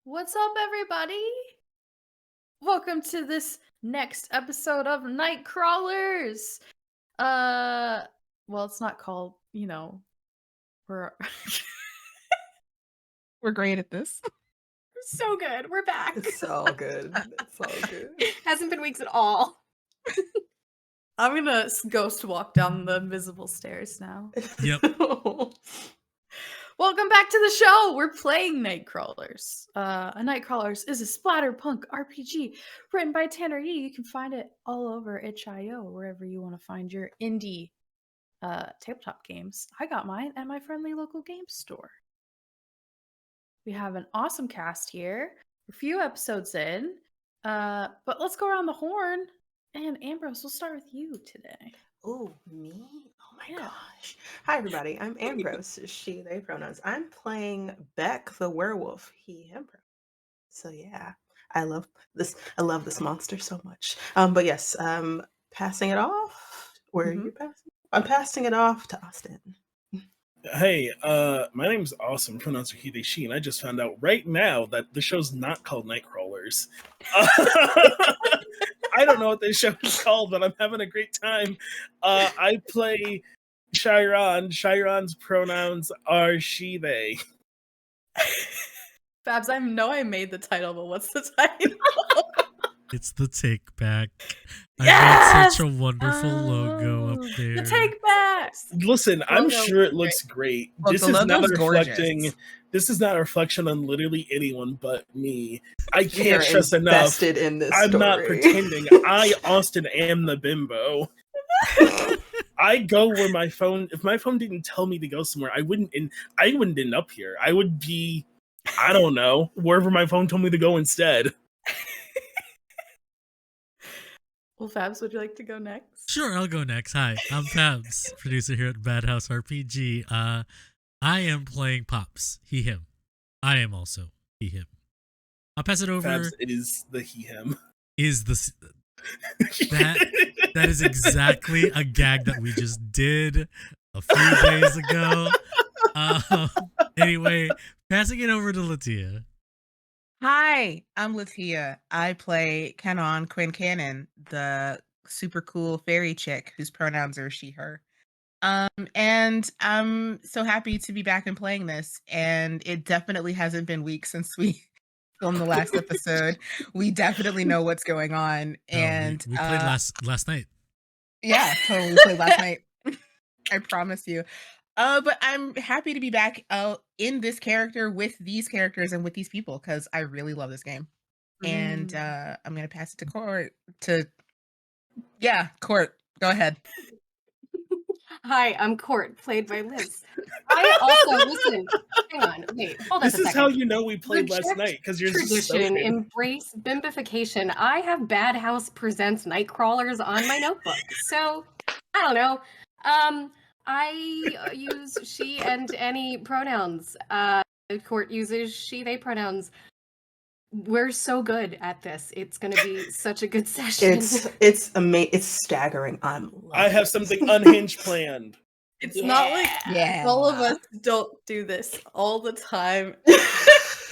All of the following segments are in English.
What's up, everybody? Welcome to this next episode of Nightcrawlers. Well, it's not called, we're We're great at this. We're so good. We're back. It's all good. It's all good. Hasn't been weeks at all. I'm gonna ghost walk down the invisible stairs now. Yep. Welcome back to the show. We're playing Nightcrawlers. A Nightcrawlers is a splatterpunk RPG written by Tanner Yee. You can find it all over itch.io, wherever you want to find your indie tabletop games. I got mine at my friendly local game store. We have an awesome cast here. A few episodes in, but let's go around the horn. And Ambrose, we'll start with you today. Oh, me? Oh my Yeah. gosh. Hi, everybody. I'm Ambrose. She, they pronouns. I'm playing Beck, the werewolf. He, him pronouns. So yeah, I love this. I love this monster so much. But yes, passing it off. Where are you passing? I'm passing it off to Austin. Hey, my name's Awesome. Pronouns are he, they, she, and I just found out right now that the show's not called Nightcrawlers. I don't know what this show is called, but I'm having a great time. I play Chiron. Chiron's pronouns are she, they. Babs, I know I made the title, but what's the title? It's the Take Back. I Yes! got such a wonderful logo up there. The Take Back! Listen, I'm Logo sure it is looks great. Look, This the is not logo's reflecting. gorgeous. This is not a reflection on literally anyone but me. I You're can't stress enough. invested in this I'm not story. pretending. I, Austin, am the bimbo. I go where my phone. If my phone didn't tell me to go somewhere, I wouldn't end up here. I would be, I don't know, wherever my phone told me to go instead. Well, Fabs, would you like to go next? Sure, I'll go next. Hi, I'm Fabs, producer here at Bad House RPG. I am playing Pops, he, him. I am also he, him. I'll pass it over. Fabs is the he him. Is the that is exactly a gag that we just did a few days ago. Anyway, passing it over to LaTia. Hi, I'm LaTia. I play Kanon, Quinn Kanon, the super cool fairy chick whose pronouns are she, her. And I'm so happy to be back and playing this. And it definitely hasn't been weeks since we filmed the last episode. We definitely know what's going on. And we played last night. Yeah, totally. We played last night. I promise you. But I'm happy to be back in this character with these characters and with these people because I really love this game. And I'm gonna pass it to Court. Court, go ahead. Hi, I'm Court, played by Liz. I also listen. Hang on, wait, hold on. This is how you know we played last night because you're tradition. Embrace bimbification. I have Bad House presents Nightcrawlers on my notebook. So I don't know. I use she and any pronouns. Court uses she, they pronouns. We're so good at this. It's going to be such a good session. It's amazing. It's staggering. I have something unhinged planned. It's not like all of us don't do this all the time.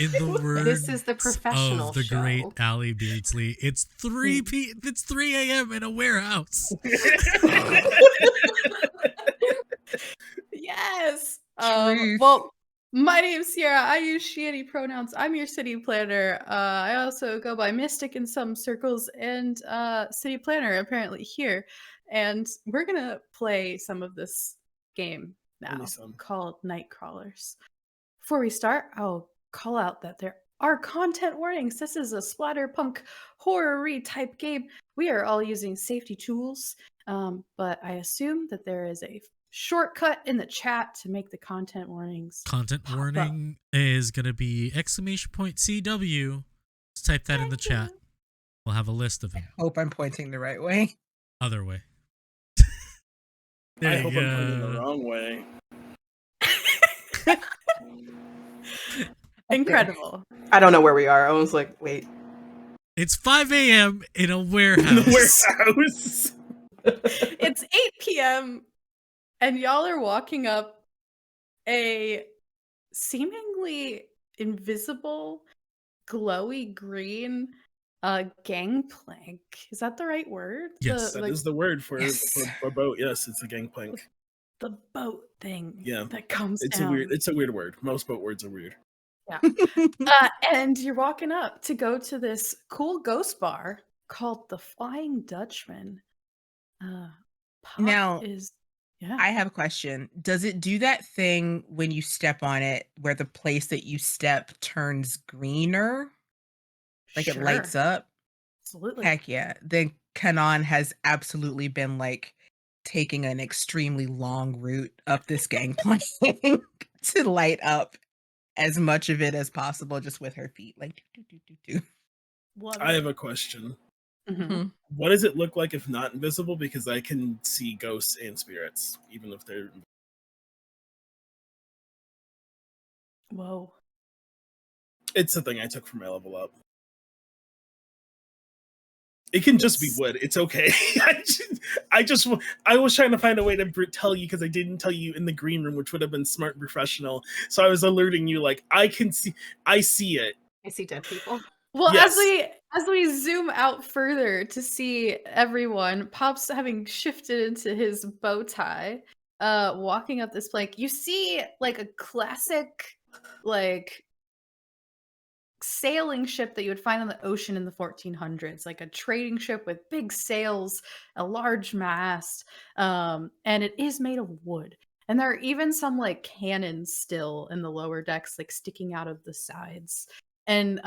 In the words This is the professional of the show. great Allie Beardsley, it's 3 a.m. in a warehouse. Yes. Truth. Well, my name's Sierra. I use she, any pronouns. I'm your city planner. I also go by Mystic in some circles and city planner apparently here. And we're gonna play some of this game now Only some. called Nightcrawlers. Before we start, I'll call out that there are content warnings. This is a splatterpunk horror-y type game. We are all using safety tools, but I assume that there is a shortcut in the chat to make the content warnings. Content pop warning is going to be !CW. Just type that in the chat. We'll have a list of them. Hope I'm pointing the right way. Other way. I There hope you I'm pointing the go. wrong way. Incredible. I don't know where we are. I was like, wait. It's 5 a.m. in a warehouse. In the warehouse. It's 8 p.m. and y'all are walking up a seemingly invisible glowy green gangplank. Is that the right word? Yes. That is the word for Yes. for boat. Yes, it's a gangplank. The boat thing. Yeah. That comes It's down. a weird word. Most boat words are weird. And you're walking up to go to this cool ghost bar called the Flying Dutchman. Pop Now, yeah. I have a question. Does it do that thing when you step on it where the place that you step turns greener? Like it lights Sure. up? Absolutely. Heck yeah. Then Kanon has absolutely been like taking an extremely long route up this gangplank to light up as much of it as possible just with her feet. Like, do. Love I it. have a question. Mhm. What does it look like if not invisible? Because I can see ghosts and spirits, even if they're. Whoa. It's a thing I took from my level up. It can just be It's- wood. It's okay. I was trying to find a way to tell you because I didn't tell you in the green room, which would have been smart and professional. So I was alerting you, like I see it. I see dead people. Well, Yes. as we zoom out further to see everyone, Pop's having shifted into his bow tie, walking up this plank, you see like a classic like sailing ship that you would find on the ocean in the 1400s, like a trading ship with big sails, a large mast, and it is made of wood. And there are even some like cannons still in the lower decks, like sticking out of the sides. And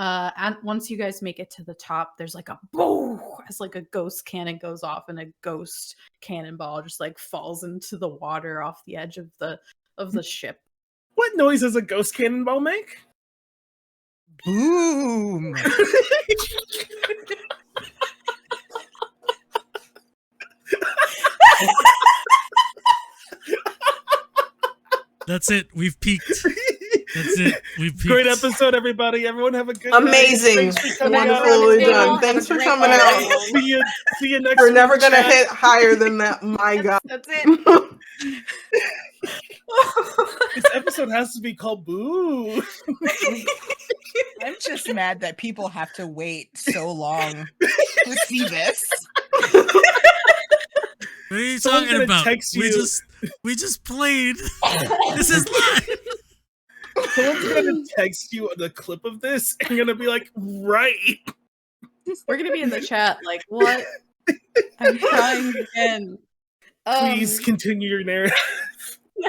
once you guys make it to the top, there's like a boom as like a ghost cannon goes off, and a ghost cannonball just like falls into the water off the edge of the ship. What noise does a ghost cannonball make? Boom. That's it. We've peaked. That's it. We've peaked. Great episode, everybody. Everyone have a good night. Amazing. Thanks for coming out. Wonderfully Have done. a Thanks for great coming night. out. See you next We're week, never gonna chat. hit higher than that. My God. That's it. This episode has to be called Boo. I'm just mad that people have to wait so long to see this. What are you Someone's talking gonna about? text We you. just played. This is live. Someone's gonna text you the clip of this and you're gonna be like, right. We're gonna be in the chat like, what? I'm trying again. Please continue your narrative.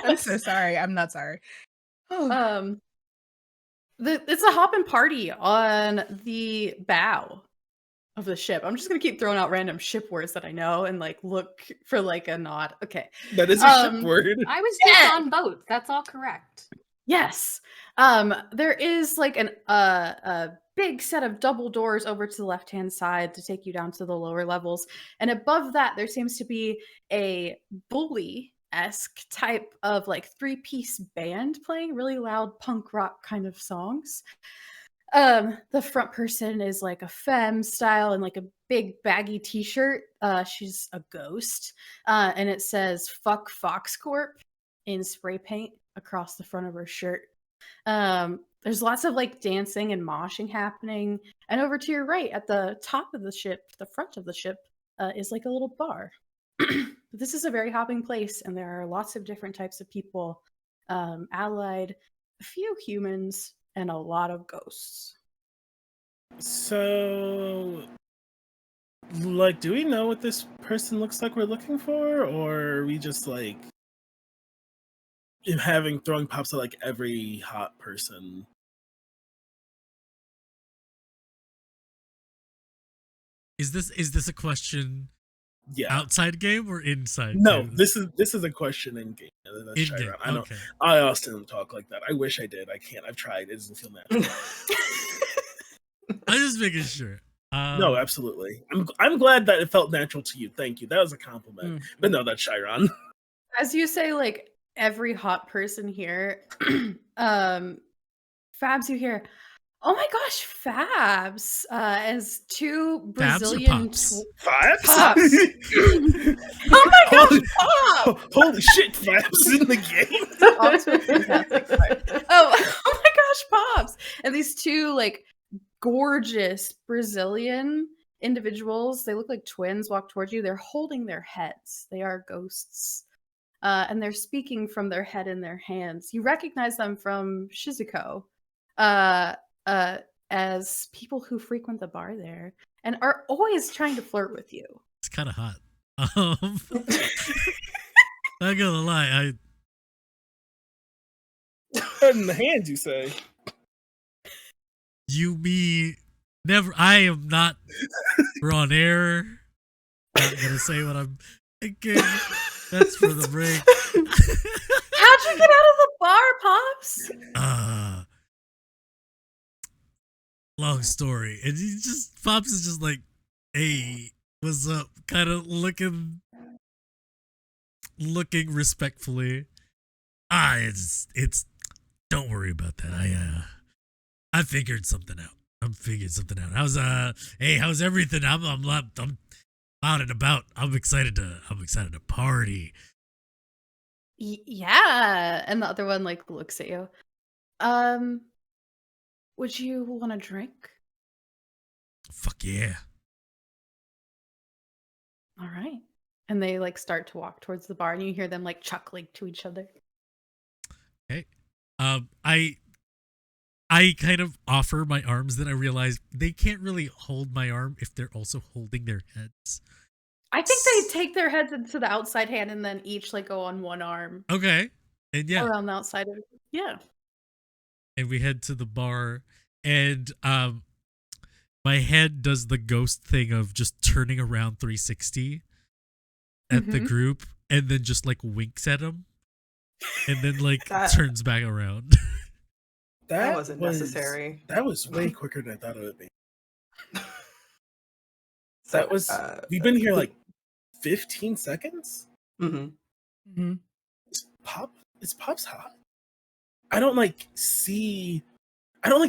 I'm so sorry. I'm not sorry. Oh. It's a hopping party on the bow of the ship. I'm just gonna keep throwing out random ship words that I know and like look for like a nod. Okay. That is a ship word. I was just on boat. That's all correct. Yes. There is like a big set of double doors over to the left-hand side to take you down to the lower levels. And above that, there seems to be a bully-esque type of like three-piece band playing really loud punk rock kind of songs. The front person is like a femme style and like a big baggy t-shirt. She's a ghost. And it says "Fuck Fox Corp" in spray paint across the front of her shirt. There's lots of like dancing and moshing happening. And over to your right at the top of the ship, the front of the ship, is like a little bar. This is a very hopping place, and there are lots of different types of people, allied, a few humans, and a lot of ghosts. So, like, do we know what this person looks like we're looking for? Or are we just like throwing pops at like every hot person? Is this a question Yeah. outside game or inside? No, game? this is a question in game. In game. I know. Okay. I also don't talk like that. I wish I did. I can't. I've tried. It doesn't feel natural. I'm just making sure. No, absolutely. I'm glad that it felt natural to you. Thank you. That was a compliment. But no, that's Chiron. As you say, like every hot person here, Fabs, you hear, "Oh my gosh, Fabs!" As two Fabs or Brazilian Pops? Fabs? Pops. Oh my gosh, Pops! Holy shit, Fabs in the game. Pops was fantastic. Sorry. Oh my gosh, Pops! And these two like gorgeous Brazilian individuals. They look like twins walk towards you. They're holding their heads. They are ghosts. And they're speaking from their head in their hands. You recognize them from Shizuko as people who frequent the bar there and are always trying to flirt with you. It's kind of hot. Not gonna lie, Head in the hands, you say? me never. I am not. We're on air. Not gonna say what I'm thinking. That's for the break. How'd you get out of the bar, Pops? Long story. And Pops is just like, hey, what's up? Kind of looking respectfully. It's don't worry about that. I figured something out. How's everything? I'm out and about. I'm excited to party. Yeah. And the other one like looks at you. Would you want a drink? Fuck yeah. All right. And they like start to walk towards the bar and you hear them like chuckling to each other. Okay. I kind of offer my arms, then I realize they can't really hold my arm if they're also holding their heads. I think they take their heads into the outside hand and then each like go on one arm. Okay. And yeah. Around the outside of it. Yeah. And we head to the bar and my head does the ghost thing of just turning around 360 at the group and then just like winks at them and then like turns back around. That wasn't necessary. That was way quicker than I thought it would be. That was we've been here like 15 seconds. Is Pop's hot? I don't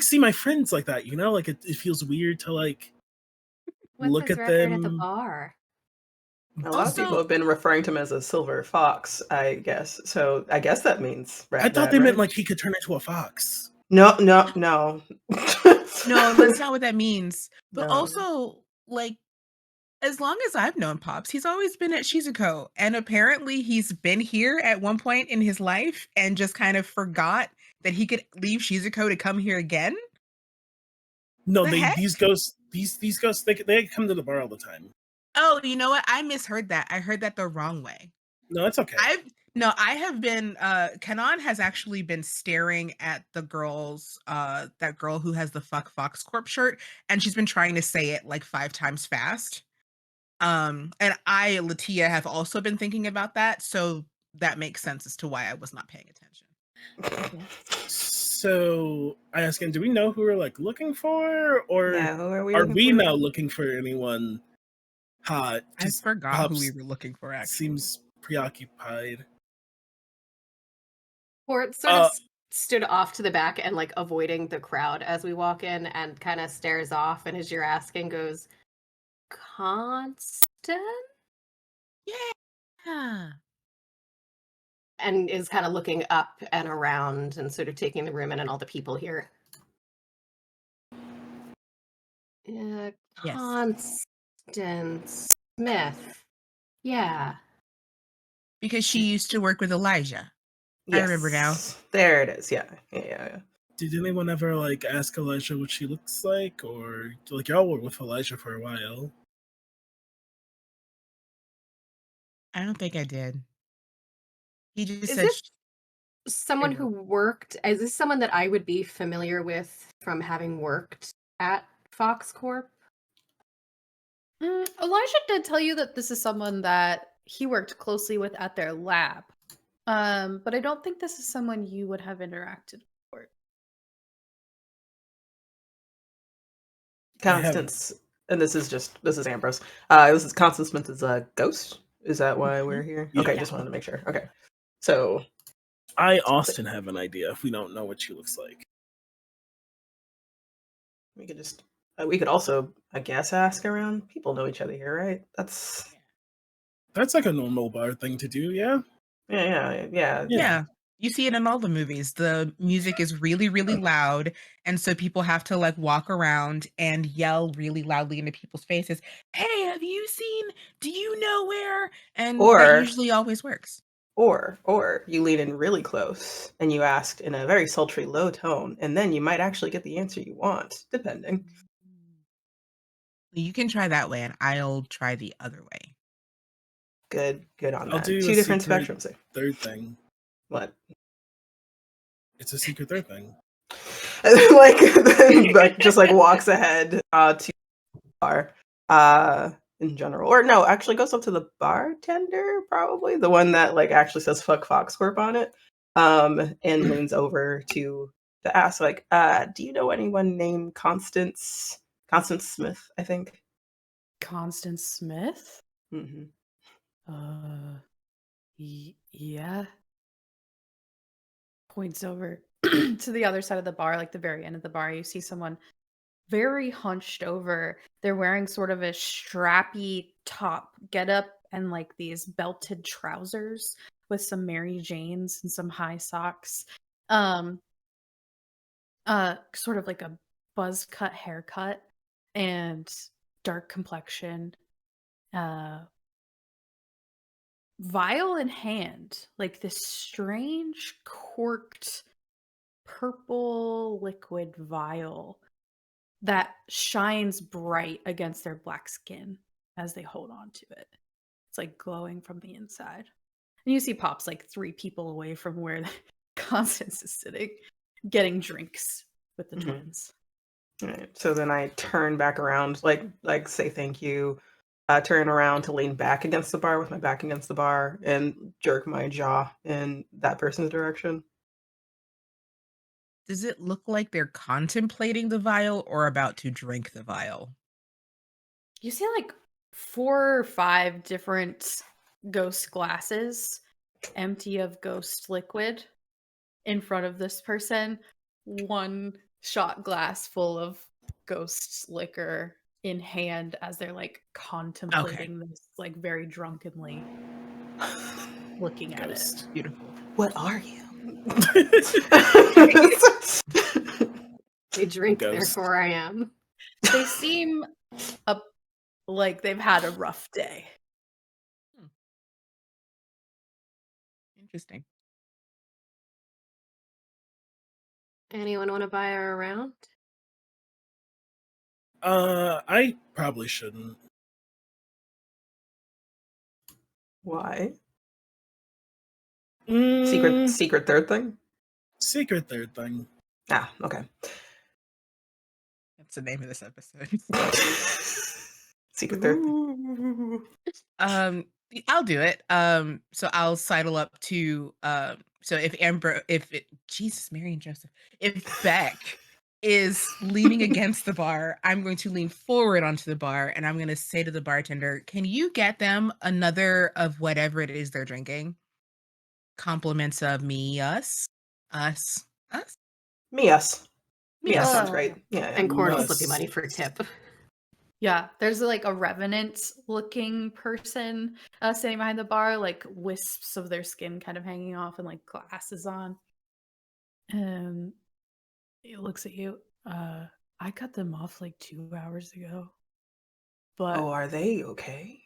see my friends like that, you know? Like it feels weird to like look at them at the bar. A lot of people have been referring to him as a silver fox, I guess. So I guess that means I thought they meant like he could turn into a fox. No. No, that's not what that means. But also, like, as long as I've known Pops, he's always been at Shizuko. And apparently he's been here at one point in his life and just kind of forgot that he could leave Shizuko to come here again. No, these ghosts they come to the bar all the time. Oh, you know what? I misheard that. I heard that the wrong way. No, it's okay. I have been Kanon has actually been staring at the girls, that girl who has the fuck Fox Corp shirt, and she's been trying to say it like 5 times fast. And I, LaTia, have also been thinking about that, so that makes sense as to why I was not paying attention. So I ask him, do we know who we're like looking for, or are we now looking for anyone hot? I forgot who we were looking for. Actually, seems preoccupied. Port sort of stood off to the back and like avoiding the crowd as we walk in, and kind of stares off. And as you're asking, goes, "Constant?" Yeah. And is kind of looking up and around and sort of taking the room in and all the people here. Yes. Constance Smith. Yeah. Because she used to work with Elijah. Yes. I remember now. There it is. Yeah. Did anyone ever like ask Elijah what she looks like, or like y'all were with Elijah for a while? I don't think I did. He just said this someone who worked. Is this someone that I would be familiar with from having worked at Fox Corp? Elijah did tell you that this is someone that he worked closely with at their lab. But I don't think this is someone you would have interacted with. Constance, and this is Ambrose. This is Constance Smith is a ghost. Is that why we're here? Yeah. Okay, just wanted to make sure. Okay. So Austin have an idea if we don't know what she looks like. We could also, I guess, ask around. People know each other here, right? That's like a normal bar thing to do, yeah? Yeah. You see it in all the movies. The music is really, really loud, and so people have to, like, walk around and yell really loudly into people's faces, "Hey, have you seen Do you know where?" And that Or usually always works. or you lean in really close and you ask in a very sultry low tone, and then you might actually get the answer you want, depending. You can try that way, and I'll try the other way. Good on I'll that. do Two a different secret spectrums there. third thing. What? It's a secret third thing. Like, then, like, just like walks ahead to the bar in general, or no, actually goes up to the bartender, probably the one that like actually says "fuck Fox Corp" on it, and leans over to ask like, do you know anyone named Constance Smith, I think. Constance Smith? Hmm. Yeah. Points over to the other side of the bar, like the very end of the bar. You see someone very hunched over. They're wearing sort of a strappy top getup and like these belted trousers with some Mary Janes and some high socks. Um, Sort of like a buzz cut haircut and dark complexion. Vial in hand, like this strange corked purple liquid vial that shines bright against their black skin as they hold on to it. It's like glowing from the inside. And you see Pop's like 3 people away from where Constance is sitting, getting drinks with the Mhm. twins. All right. So then I turn back around, like say thank you, turn around to lean back against the bar with my back against the bar and jerk my jaw in that person's direction. Does it look like they're contemplating the vial or about to drink the vial? You see like 4 or 5 different ghost glasses empty of ghost liquid in front of this person. 1 shot glass full of ghost liquor in hand as they're like contemplating this, like very drunkenly looking at it. Ghost. Beautiful. What are you? They drink, Ghost. therefore I am. They seem like they've had a rough day. Interesting. Anyone want to buy her around? I probably shouldn't. Why? Mm, Secret third thing? secret third thing. Ah, okay. That's the name of this episode. Secret third thing. Ooh. I'll do it. So I'll sidle up to so if Jesus, Mary and Joseph, if Beck is leaning against the bar, I'm going to lean forward onto the bar and I'm going to say to the bartender, "Can you get them another of whatever it is they're drinking? Compliments of me, us. Me, us. Me, Yeah, us. sounds great. Yeah. And Cord will slip Us. you money for a tip. Yeah, there's like a revenant looking person sitting behind the bar, like wisps of their skin kind of hanging off and like glasses on. And he looks at you. I cut them off like 2 hours ago. But Oh, are they okay?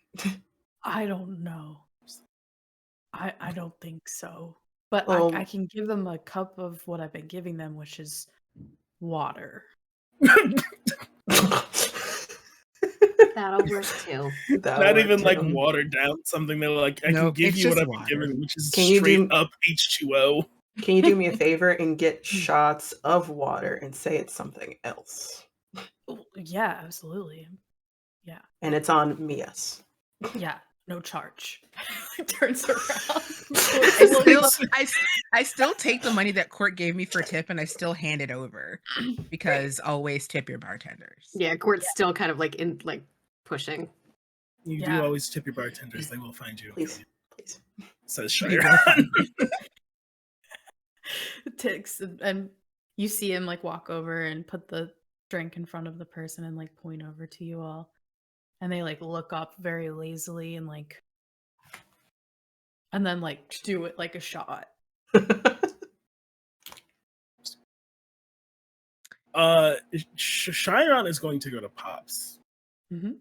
I don't know. I don't think so. But Oh. I can give them a cup of what I've been giving them, which is water. That'll work too. That'll Not work even like too. watered down something. They're like, I can Nope, give it's you what just I've been water. given, which is Can you straight do- up H2O. Can you do me a favor and get shots of water and say it's something else? Oh, yeah, absolutely. Yeah. And it's on me, us. Yeah, no charge. Turns around. I still take the money that Court gave me for tip and I still hand it over because always tip your bartenders. Yeah, Cord's still kind of like in like pushing. You Yeah. do always tip your bartenders. They will find you. Please. Please. Says They will Shire. find me. Ticks and you see him like walk over and put the drink in front of the person and like point over to you all. And they like look up very lazily and like and then like do it like a shot. Chiron is going to go to Pops. Mm-hmm.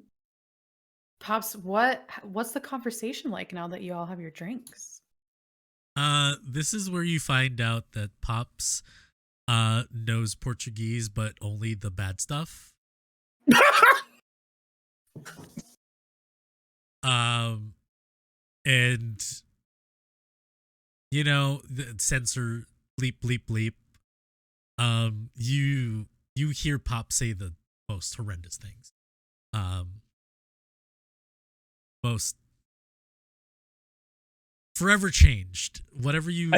Pops, what's the conversation like now that you all have your drinks? This is where you find out that Pops knows Portuguese, but only the bad stuff. And you know, the censor bleep bleep bleep. You hear Pop say the most horrendous things. Most forever changed. Whatever you.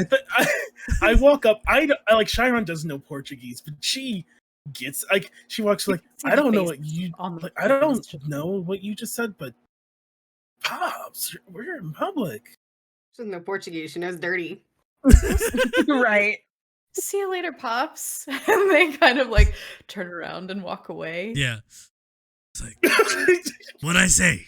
I walk up. I like Chiron doesn't know Portuguese, but she gets like she walks like I don't know what you. Like, I don't know what you just said, but Pops, we're in public. She doesn't know Portuguese. She knows dirty. Right. See you later, Pops. And they kind of like turn around and walk away. Yeah. It's like, what'd I say?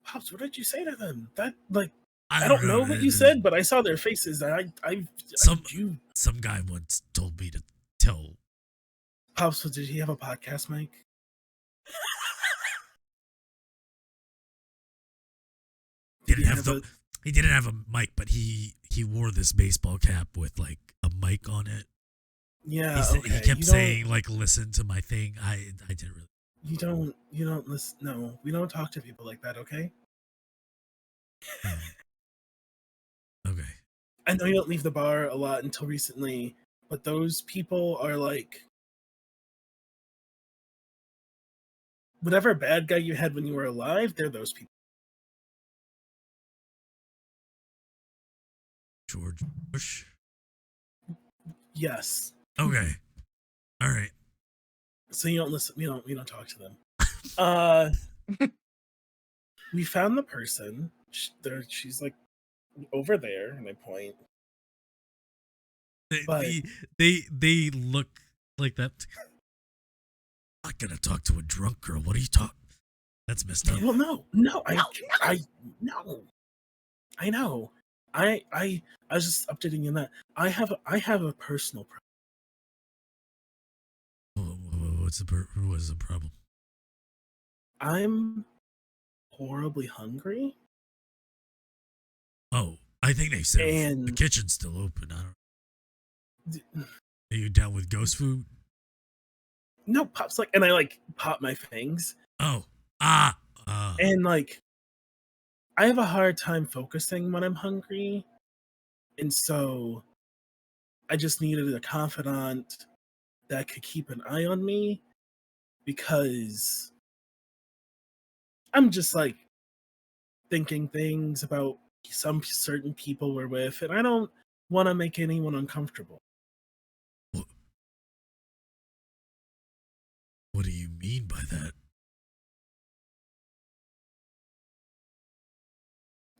Pops, what did you say to them? That like I don't know what you said, but I saw their faces. Some guy once told me to tell. Pops, did he have a podcast mic? He didn't have a mic, but he wore this baseball cap with like a mic on it. Yeah, he kept saying like, "Listen to my thing." I didn't really. You don't listen. No, we don't talk to people like that. Okay. Okay. I know you don't leave the bar a lot until recently, but those people are like whatever bad guy you had when you were alive. They're those people. George Bush. Yes. Okay. All right. So you don't listen. We don't talk to them. We found the person. She's like over there, and I point. They look like that. I'm not gonna talk to a drunk girl. What are you talking? That's messed up. Well, no. I know. I was just updating you on that. I have a personal problem. What's the problem? I'm horribly hungry. Oh, I think they said the kitchen's still open. I don't. Are you down with ghost food? No, Pop's like, and I like pop my fangs. Oh, and like, I have a hard time focusing when I'm hungry, and so I just needed a confidant that could keep an eye on me because I'm just like thinking things about some certain people we're with, and I don't want to make anyone uncomfortable. What do you mean by that?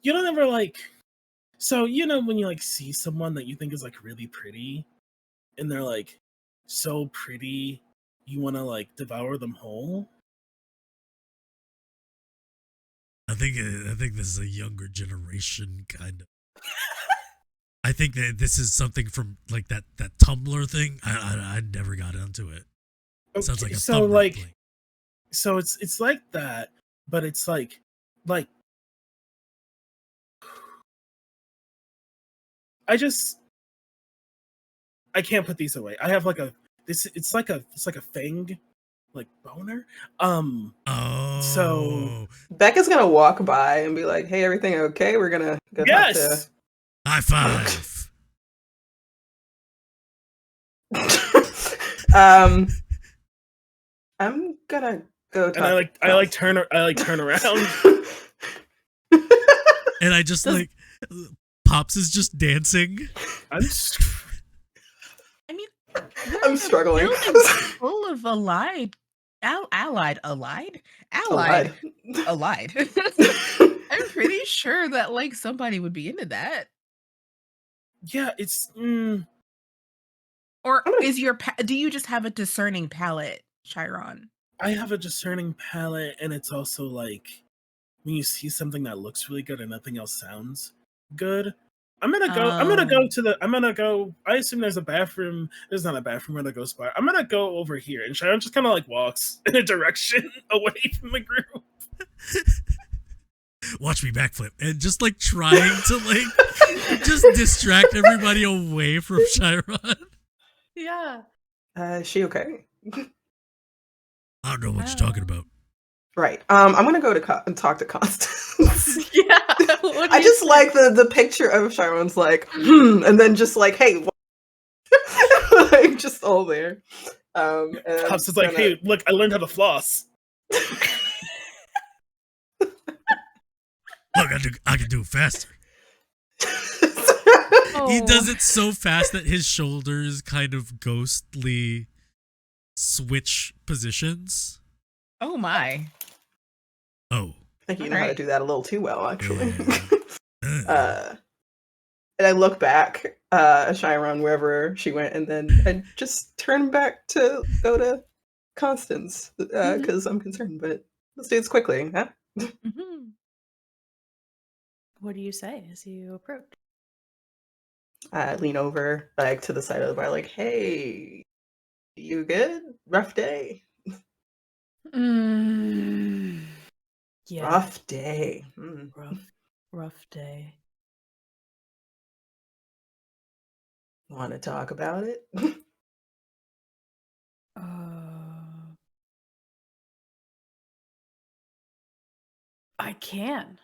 You don't ever like, so you know when you like see someone that you think is like really pretty, and they're like so pretty, you want to like devour them whole. I think this is a younger generation kind of. I think that this is something from like that Tumblr thing. I never got into it. Okay, sounds like a so Tumblr like, thing. so it's like that, but it's like I can't put these away. I have like it's like a thing, like boner. Oh. So Beck is gonna walk by and be like, "Hey, everything okay? We're gonna go talk to." High five. I'm gonna go talk. And I like turn around. And I just like Pops is just dancing. I mean, I'm struggling. Full of allied. I'm pretty sure that like somebody would be into that. Yeah, it's. Or is do you just have a discerning palate, Chiron? I have a discerning palate, and it's also like when you see something that looks really good and nothing else sounds good, I'm gonna go to the. I'm gonna go. I assume there's a bathroom. There's not a bathroom where the ghost bar. I'm gonna go over here, and Sharon just kind of like walks in a direction away from the group. Watch me backflip and just like trying to like just distract everybody away from Chiron. Yeah. Is she okay? I don't know what you're talking about. Right. I'm gonna go to and talk to Constance. Yeah. I just like the picture of Chiron's like, and then just like, hey, like just all there. And Constance is like, hey, look, I learned how to floss. Look, I can do it faster. He does it so fast that his shoulders kind of ghostly switch positions. Oh my. Oh. I think you know how to do that a little too well, actually. Yeah. And I look back at Chiron wherever she went, and then I just turn back to go to Constance because I'm concerned. But let's do this quickly, huh? Mm-hmm. What do you say as you approach? I lean over, like to the side of the bar, like, "Hey, you good? Rough day? Yeah. Rough day. Rough day. Want to talk about it?" I can.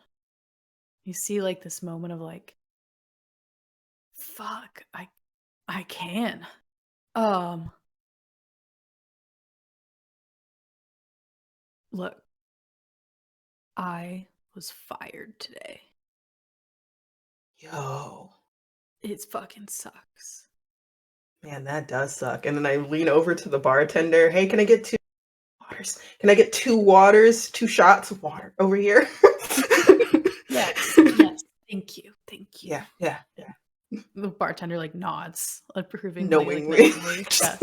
You see like this moment of like, fuck, I can. Look, I was fired today. Yo, It fucking sucks. man, that does suck. And then I lean over to the bartender. Hey, can I get 2 waters? Can I get 2 waters? 2 shots of water over here? Yes. Thank you. Yeah. The bartender like nods approvingly. Knowingly. Like, yeah.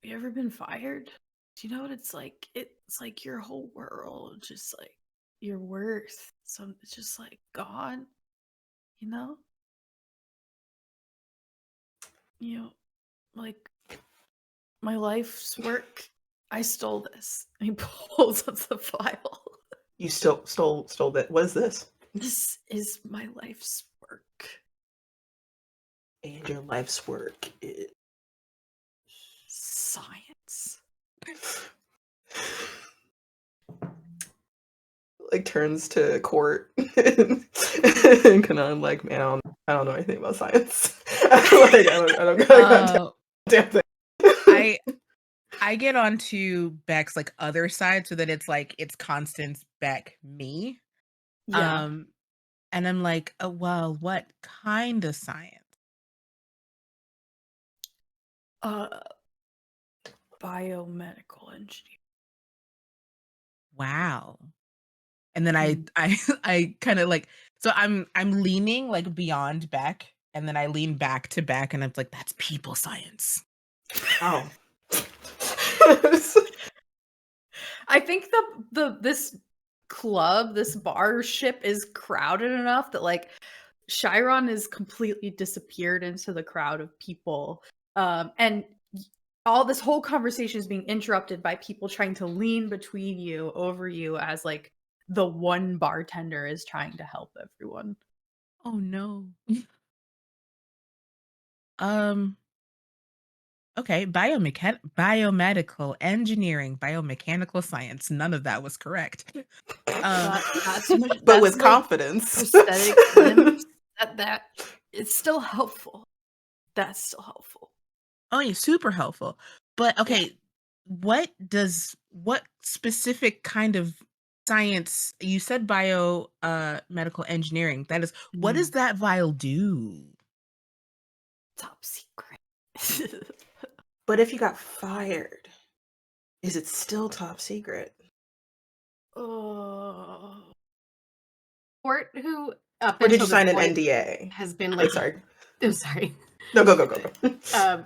You ever been fired? Do you know what it's like? It's like your whole world, just like your worth. So it's just like gone. You know? You know, like my life's work. I stole this. And he pulls up the file. You stole that. What is this? This is my life's work. And your life's work is Science. like turns to Court and Kanon like, man, I don't know anything about science. Like I don't got damn thing. I get onto Beck's like other side so that it's like it's Constance, Beck, me. Yeah. And I'm like, oh, well, what kind of science? Biomedical engineer. Wow. And then I kind of like, so I'm leaning like beyond Beck, and then I lean back to Beck, and I'm like, that's people science. Oh. I think this club, this bar ship is crowded enough that like Chiron is completely disappeared into the crowd of people. And all this whole conversation is being interrupted by people trying to lean between you, over you, as like the one bartender is trying to help everyone. Oh no. Okay, biomedical engineering, biomechanical science. None of that was correct. But with confidence. Prosthetic limbs, that it's still helpful. That's still helpful. Oh, yeah, super helpful. But okay, what specific kind of science? You said medical engineering. That is, what does that vial do? Top secret. But if you got fired, is it still top secret? Oh. Court, who up Or did you until sign this an point NDA? has been I'm like, sorry. I'm sorry. No, go.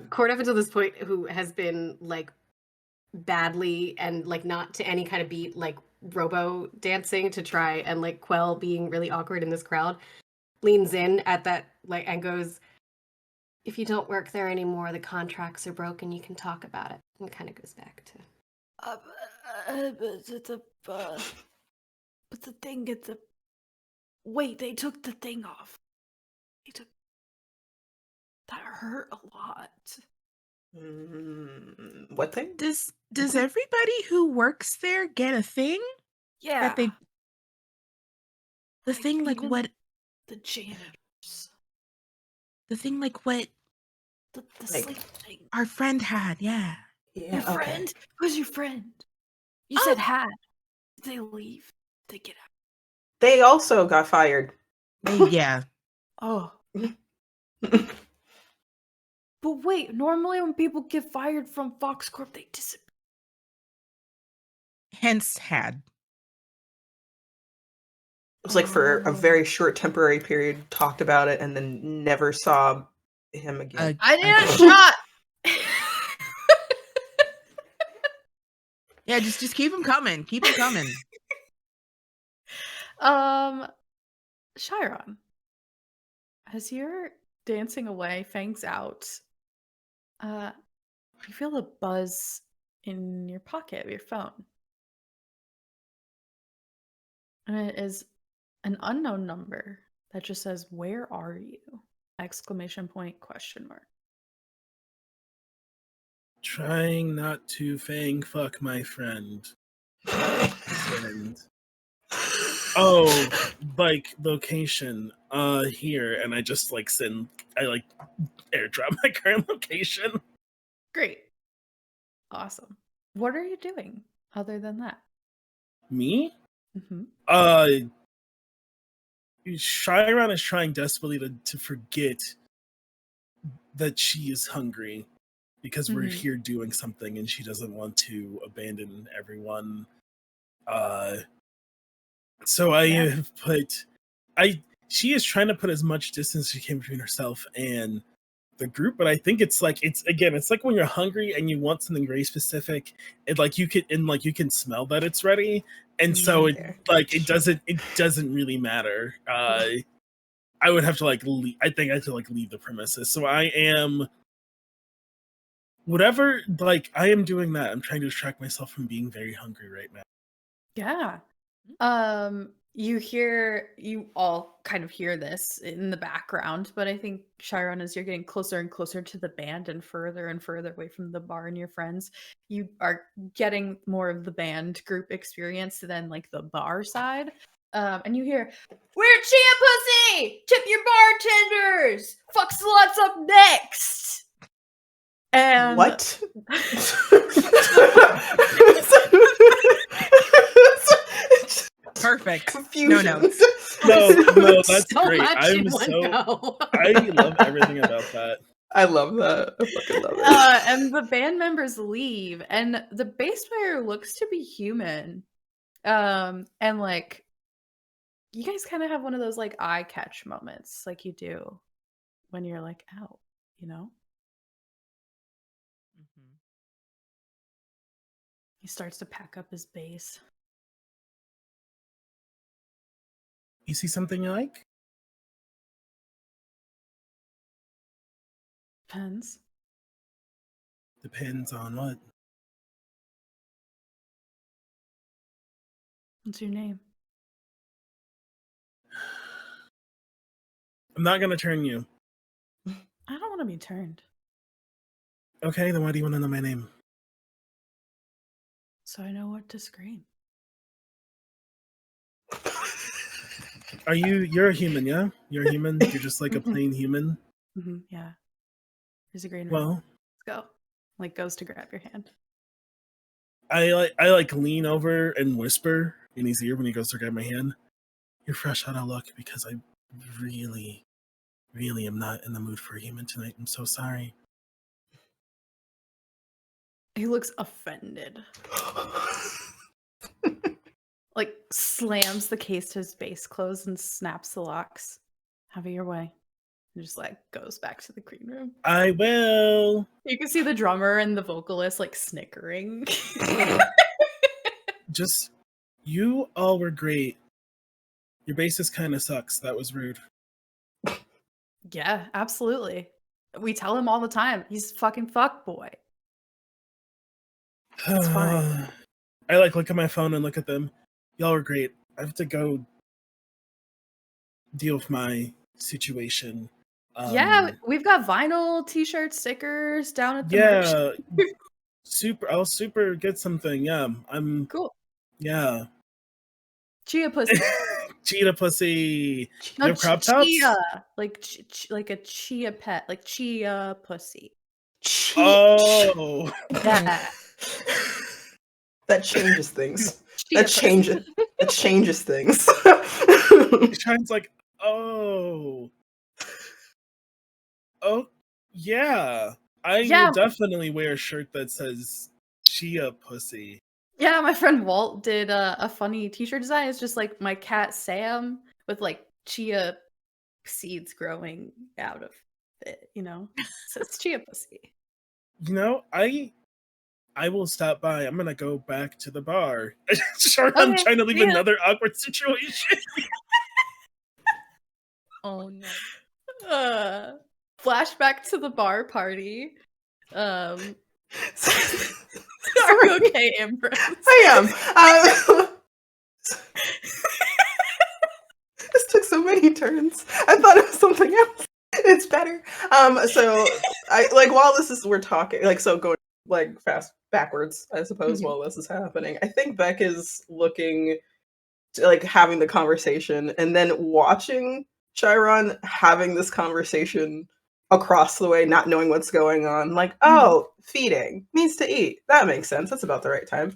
Court up until this point, who has been like badly and like not to any kind of beat, like robo dancing to try and like quell being really awkward in this crowd, leans in at that like and goes, "If you don't work there anymore, the contracts are broken. You can talk about it." And kind of goes back to. But the thing at the wait, they took the thing off. They took that hurt a lot. What thing? Does everybody who works there get a thing? Yeah, That they the Like, thing like even what the janitors, the thing like what the Like- sleep thing. our friend had, yeah. Yeah. Your okay. friend? Who's your friend? You Oh. said had. Did they leave? Did they get out? They also got fired. Yeah. Oh. But wait, normally when people get fired from Fox Corp, they disappear. Hence had. It was like for a very short temporary period, talked about it, and then never saw him again. I need a Okay. shot! Yeah, just keep them coming. Keep them coming. Chiron, as you're dancing away, fangs out, you feel a buzz in your pocket of your phone. And it is an unknown number that just says, "Where are you?" Exclamation point, question mark. Trying not to fang fuck my friend. And, oh, like location. Here, and I just like airdrop my current location. Great. Awesome. What are you doing other than that? Me? Mm-hmm. Chiron is trying desperately to forget that she is hungry because we're Mhm. here doing something and she doesn't want to abandon everyone. So I Yeah. have she is trying to put as much distance as she can between herself and the group, but I think it's like when you're hungry and you want something very specific, you can smell that it's ready, and so it doesn't really matter. I would have to leave. I think I have to leave the premises. So I am whatever. I am doing that. I'm trying to distract myself from being very hungry right now. Yeah. You all kind of hear this in the background, but I think Chiron, as you're getting closer and closer to the band and further away from the bar and your friends, you are getting more of the band group experience than the bar side. And you hear, "We're Chia Pussy! Tip your bartenders! Fuck sluts up next!" And What? Perfect. Confusion. No notes. No, that's So great. much in one go. I love everything about that. I love that. I fucking love it. And the band members leave, and the bass player looks to be human. And you guys kind of have one of those eye catch moments, like you do when you're out, you know? He starts to pack up his bass. You see something you like? Depends. Depends on what. What's your name? I'm not gonna turn you. I don't want to be turned, Okay, then why do you want to know my name? so I know what to scream. You're a human, yeah? You're a human? You're just like a plain human? Yeah. There's a green room. Well, Let's go. Goes to grab your hand. I lean over and whisper in his ear when he goes to grab my hand. You're fresh out of luck because I really, really am not in the mood for a human tonight. I'm so sorry. He looks offended. Slams the case to his bass clothes and snaps the locks. Have it your way. And just goes back to the green room. I will. You can see the drummer and the vocalist snickering. You all were great. Your bassist kind of sucks. That was rude. Yeah, absolutely. We tell him all the time. He's fucking fuck boy. It's fine. I like look at my phone and look at them. Y'all were great. I have to go deal with my situation. Yeah, we've got vinyl, t-shirts, stickers down at the merch. Yeah. I'll super get something. Yeah. I'm Cool. yeah. Chia pussy. Cheetah pussy. No, You have crop tops? chia. Like like a chia pet, like chia pussy. Oh. Yeah. That changes things. Chia That changes. pussy. That changes things. Shine's like, oh, yeah. I Yeah. will definitely wear a shirt that says Chia pussy. Yeah, my friend Walt did a funny t-shirt design. It's just like my cat Sam with like chia seeds growing out of it, you know? So it's chia pussy. You know, I will stop by. I'm gonna go back to the bar. Sure, I'm Okay, trying to leave yeah. another awkward situation. Oh no. Flashback to the bar party. Are Sorry. you okay, Ambrose? I am. This took so many turns. I thought it was something else. It's better. So I like while we're talking, like so going like fast backwards, I suppose, while this is happening. I think Beck is looking to, like having the conversation and then watching Chiron having this conversation across the way, not knowing what's going on. Like, oh, feeding means to eat. That makes sense. That's about the right time.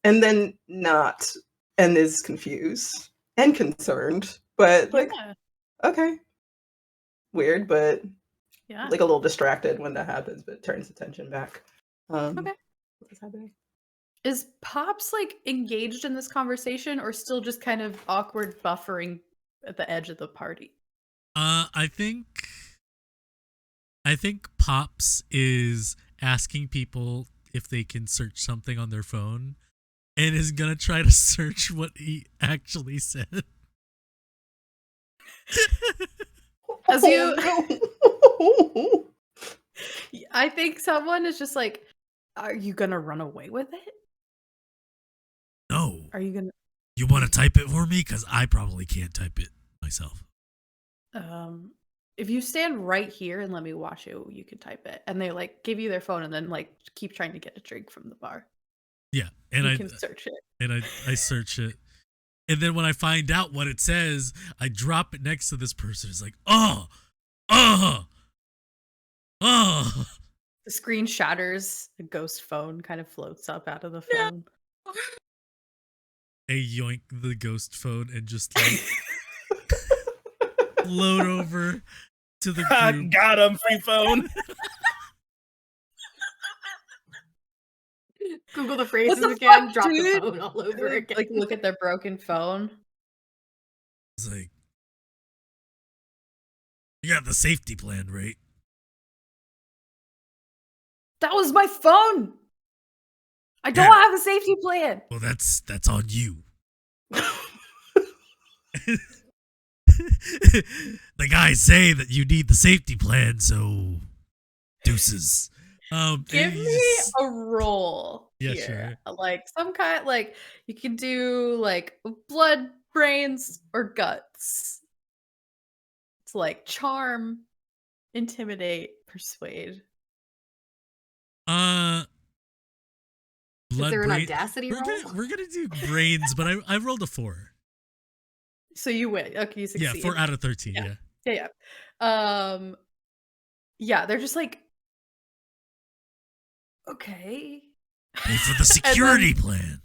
And then not, and is confused and concerned, but like, Yeah. okay, weird, but Yeah. like a little distracted when that happens, but turns attention back. Okay. What's happening? Is Pops like engaged in this conversation or still just kind of awkward buffering at the edge of the party? I think Pops is asking people if they can search something on their phone and is gonna try to search what he actually said. As you Oh, I think someone is just like, are you gonna run away with it? No. Are you gonna You want to type it for me? Because I probably can't type it myself. if you stand right here and let me watch it, you can type it. And they like give you their phone and then like keep trying to get a drink from the bar. Yeah, and You I can search it. and I search it, and then when I find out what it says, I drop it next to this person. It's like, oh. The screen shatters, a ghost phone kind of floats up out of the phone. I yoink the ghost phone and just like load over to the group. Got him, free phone. Google the phrases the again, fuck, drop the dude? phone all over again. Like look at their broken phone. It's like, you got the safety plan, right? That was my phone. I don't have a safety plan. Well, that's on you. The guys say that you need the safety plan, so deuces. Give me a roll Yeah, here. Like some kind, like you can do like blood, brains, or guts. It's like charm, intimidate, persuade. Is Blood, there an brain- audacity roll? We're gonna do brains, but I rolled a 4. So you win. Okay, you succeed. Yeah, 4 out of 13. Yeah. Yeah. Yeah. Yeah, they're just like, okay. Pay for the security plan.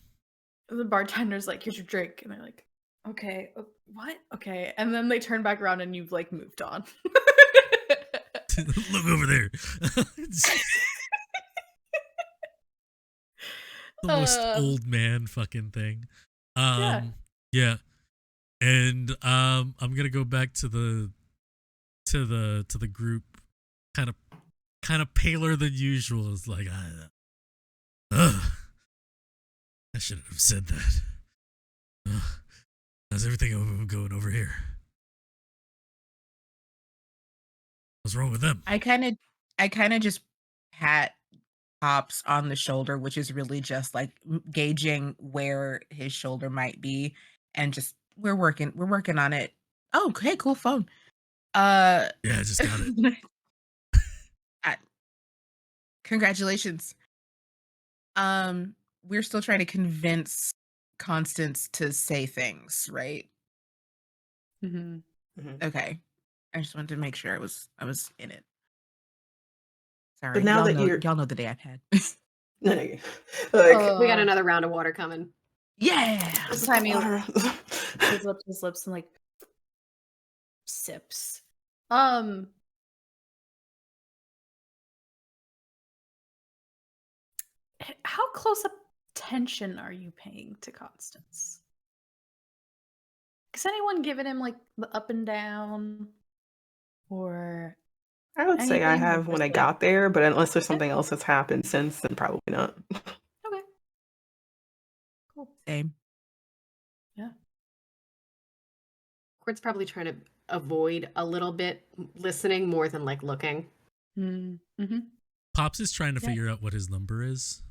The bartender's like, here's your drink. And they're like, okay, what? Okay. And then they turn back around and you've like moved on. Look over there. It's the most old man fucking thing. Yeah. And I'm gonna go back to the group, kind of paler than usual. It's like, I shouldn't have said that. How's everything going over here? What's wrong with them? I kind of just pat Pops on the shoulder, which is really just like gauging where his shoulder might be, and just we're working on it. Oh, hey, cool phone. Yeah, I just got it. Congratulations. We're still trying to convince Constance to say things, right? Mm-hmm. Okay. I just wanted to make sure I was in it. Sorry, But now y'all know the day I've had. No, like, We got another round of water coming. Yeah. This time he opens up his lips and like sips. How close attention are you paying to Constance? Has anyone given him like the up and down, or I would say I anything, or have when just, I like- got there, but unless there's something else that's happened since, then probably not. Okay, cool. Same. Yeah. Court's probably trying to avoid a little bit listening more than like looking. Mm-hmm. Pops is trying to Yeah. figure out what his number is.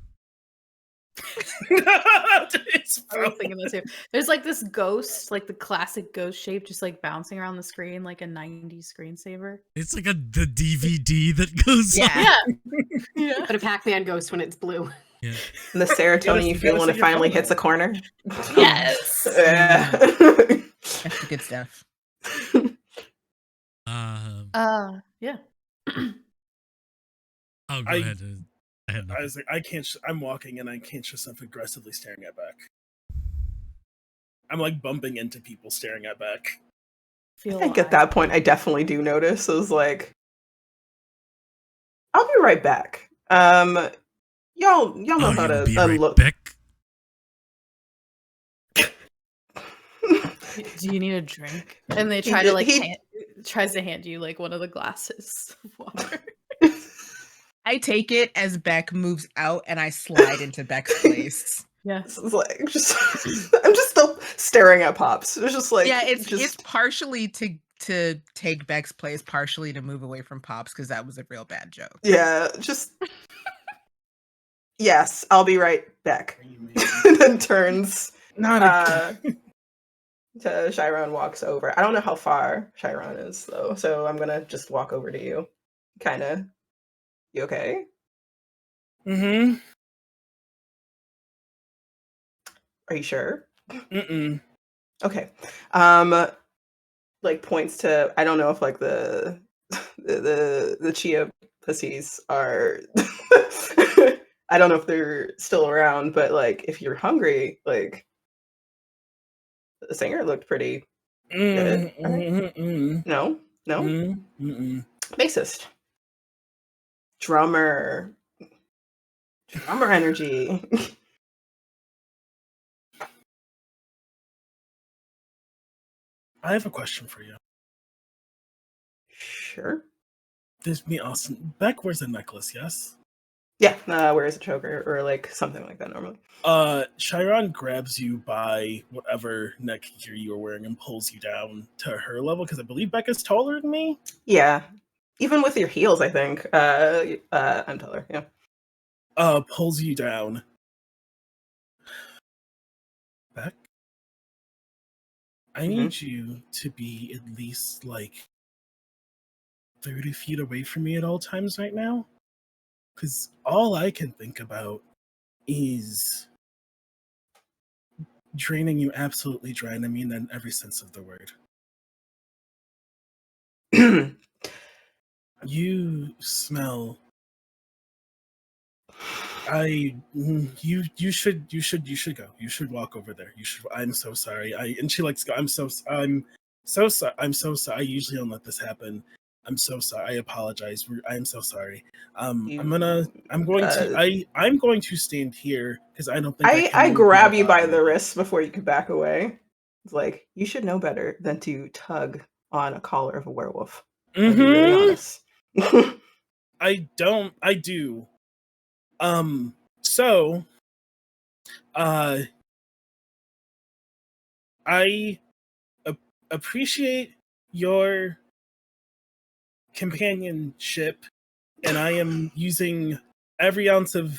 It's I was thinking that too. There's like this ghost, like the classic ghost shape, just like bouncing around the screen like a 90s screensaver. It's like the DVD that goes Yeah. on. Yeah. But a Pac-Man ghost when it's blue. Yeah. And the serotonin you you feel gotta when set it your finally phone hits a up. corner. Yes. Yeah. That's the good stuff. Yeah. Oh, go I- ahead. I had I nothing. was like, I can't. I'm walking and I can't just I'm aggressively staring at Beck. I'm like bumping into people staring at Beck. I think at that point I definitely do notice. I was like, I'll be right back. Y'all know Oh, how you'll to be right unlook. back. Do you need a drink? And they He try did- to like he- tries to hand you like one of the glasses of water. I take it as Beck moves out and I slide into Beck's place. Yeah. This is like just I'm just still staring at Pops. It's just like Yeah, it's just partially to take Beck's place, partially to move away from Pops because that was a real bad joke. yeah, just yes, I'll be right back. And then turns Not to Chiron, walks over. I don't know how far Chiron is though, so I'm gonna just walk over to you. Kinda. You okay? Mm-hmm. Are you sure? Mm-mm. Okay. Like points to I don't know if like the chia pussies are I don't know if they're still around, but like if you're hungry, like the singer looked pretty good. Mm-mm. No? No? Mm-mm. Bassist. Drummer energy. I have a question for you. Sure. This me Austin. Beck wears a necklace, yes? Yeah, wears a choker or like something like that normally. Chiron grabs you by whatever neck gear you were wearing and pulls you down to her level because I believe Beck is taller than me. Yeah. Even with your heels, I think. I'm taller, yeah. Pulls you down. Beck? I need you to be at least like 30 feet away from me at all times right now. Because all I can think about is draining you absolutely dry, and I mean that in every sense of the word. You smell. You should go. You should walk over there. You should. I'm so sorry. And she likes. I'm so sorry. I'm so sorry. I usually don't let this happen. I'm so sorry. I apologize. I'm so sorry. I'm going to stand here because I don't think I can grab move you by body. the wrist before you can back away. It's like, you should know better than to tug on a collar of a werewolf. I'll be really honest. I don't. I do. So, I appreciate your companionship, and I am using every ounce of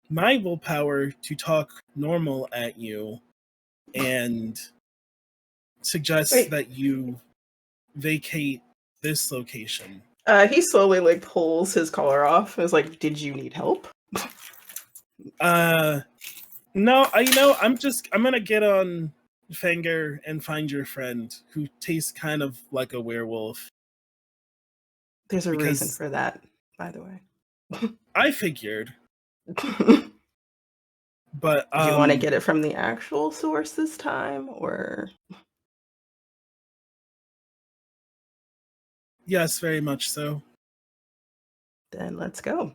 my willpower to talk normal at you and suggest Wait. that you vacate this location. He slowly like pulls his collar off. Is like, did you need help? No, I'm gonna get on Fanger and find your friend who tastes kind of like a werewolf. There's a reason Because for that, by the way. I figured, Do but you want to get it from the actual source this time, or yes, very much so. then let's go.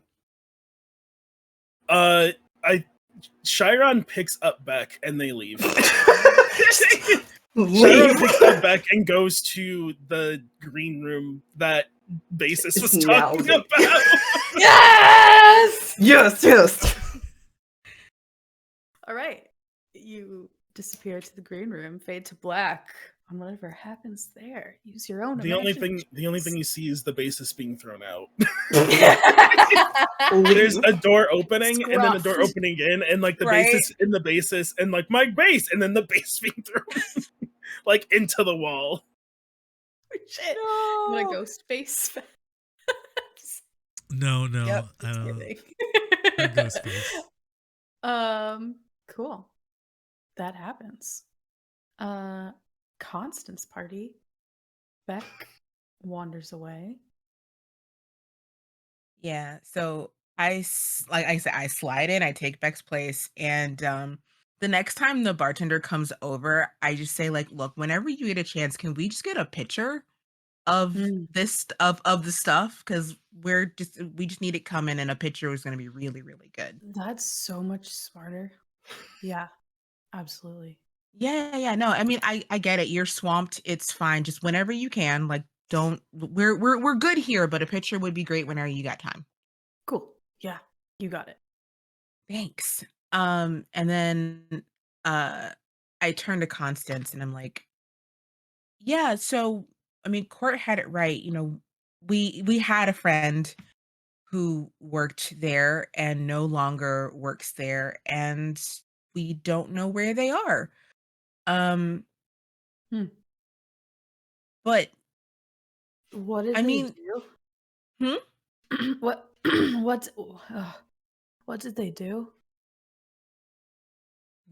Chiron picks up Beck and they leave. Chiron Leave. picks up Beck and goes to the green room that Basis It's was talking now- about. Yes! Yes. All right. You disappear to the green room, fade to black on whatever happens there. Use your own The only imagination. thing you see is the Basis being thrown out. Leave. There's a door opening and then a door Scruff. opening in, and like the Right. basis in the basis and like my base, and then the base being thrown like into the wall. Shit. You want a ghost face? No, Yep, I just don't. kidding. No ghost face. Cool. That happens. Constance party. Beck wanders away. Yeah, so like I said, I slide in, I take Beck's place, and the next time the bartender comes over, I just say like, "Look, whenever you get a chance, can we just get a picture of this of the stuff? Because we just need it coming, and a picture is going to be really, really good." That's so much smarter. Yeah, absolutely. Yeah. No, I mean, I get it. You're swamped. It's fine. Just whenever you can. Like, don't. We're good here, but a picture would be great whenever you got time. Cool. Yeah, you got it. Thanks. And then I turn to Constance and I'm like, yeah, so I mean, Court had it right. We had a friend who worked there and no longer works there, and we don't know where they are. Hmm. But What did I they mean, do? What? What did they do?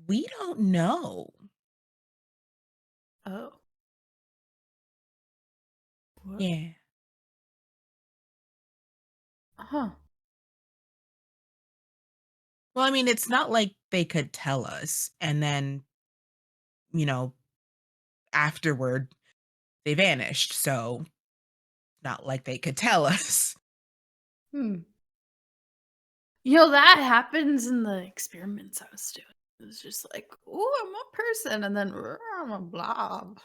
we don't know. Oh. What? Yeah. Huh. Well, I mean, it's not like they could tell us and then, you know, afterward they vanished. So not like they could tell us. Hmm. You know, that happens in the experiments I was doing. It was just like, oh, I'm a person, and then I'm a blob.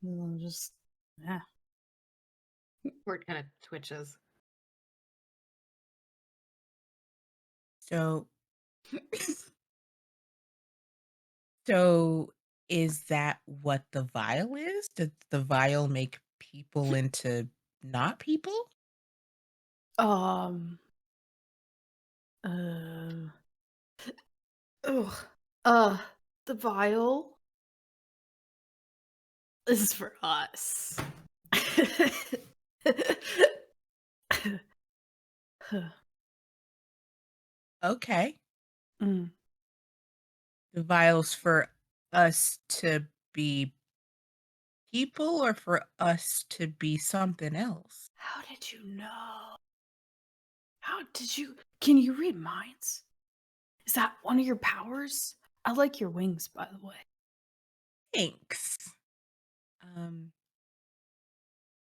And then just, yeah. Court kind of twitches. So so is that what the vial is? Does the vial make people into not people? Um. Ugh. The vial is for us. Okay. Mm. The vial's for us to be people or for us to be something else? How did you know? How did you? Can you read minds? Is that one of your powers? I like your wings, by the way. Thanks.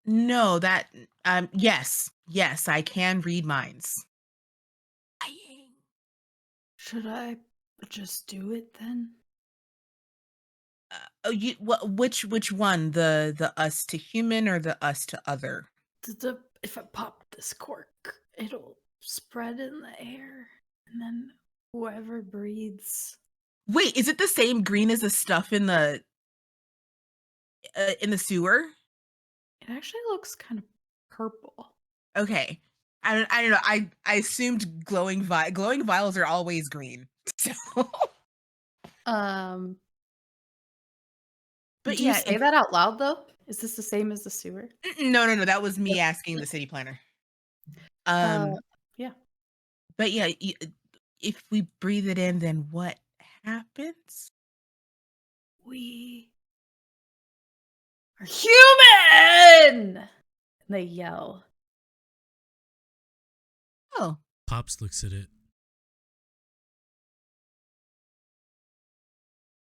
No, that yes, I can read minds. Should I just do it then? Which one? The us to human or the us to other? If I pop this cork, it'll spread in the air, and then whoever breathes. Wait, is it the same green as the stuff in the In the sewer? It actually looks kind of purple. Okay. I don't know. I assumed glowing vials are always green. So, Um, but do you yeah, say that out loud though? Is this the same as the sewer? no. That was me asking the city planner. Um, Yeah. but yeah, if we breathe it in, then what happens? We are human! And they yell. Oh, Pops looks at it.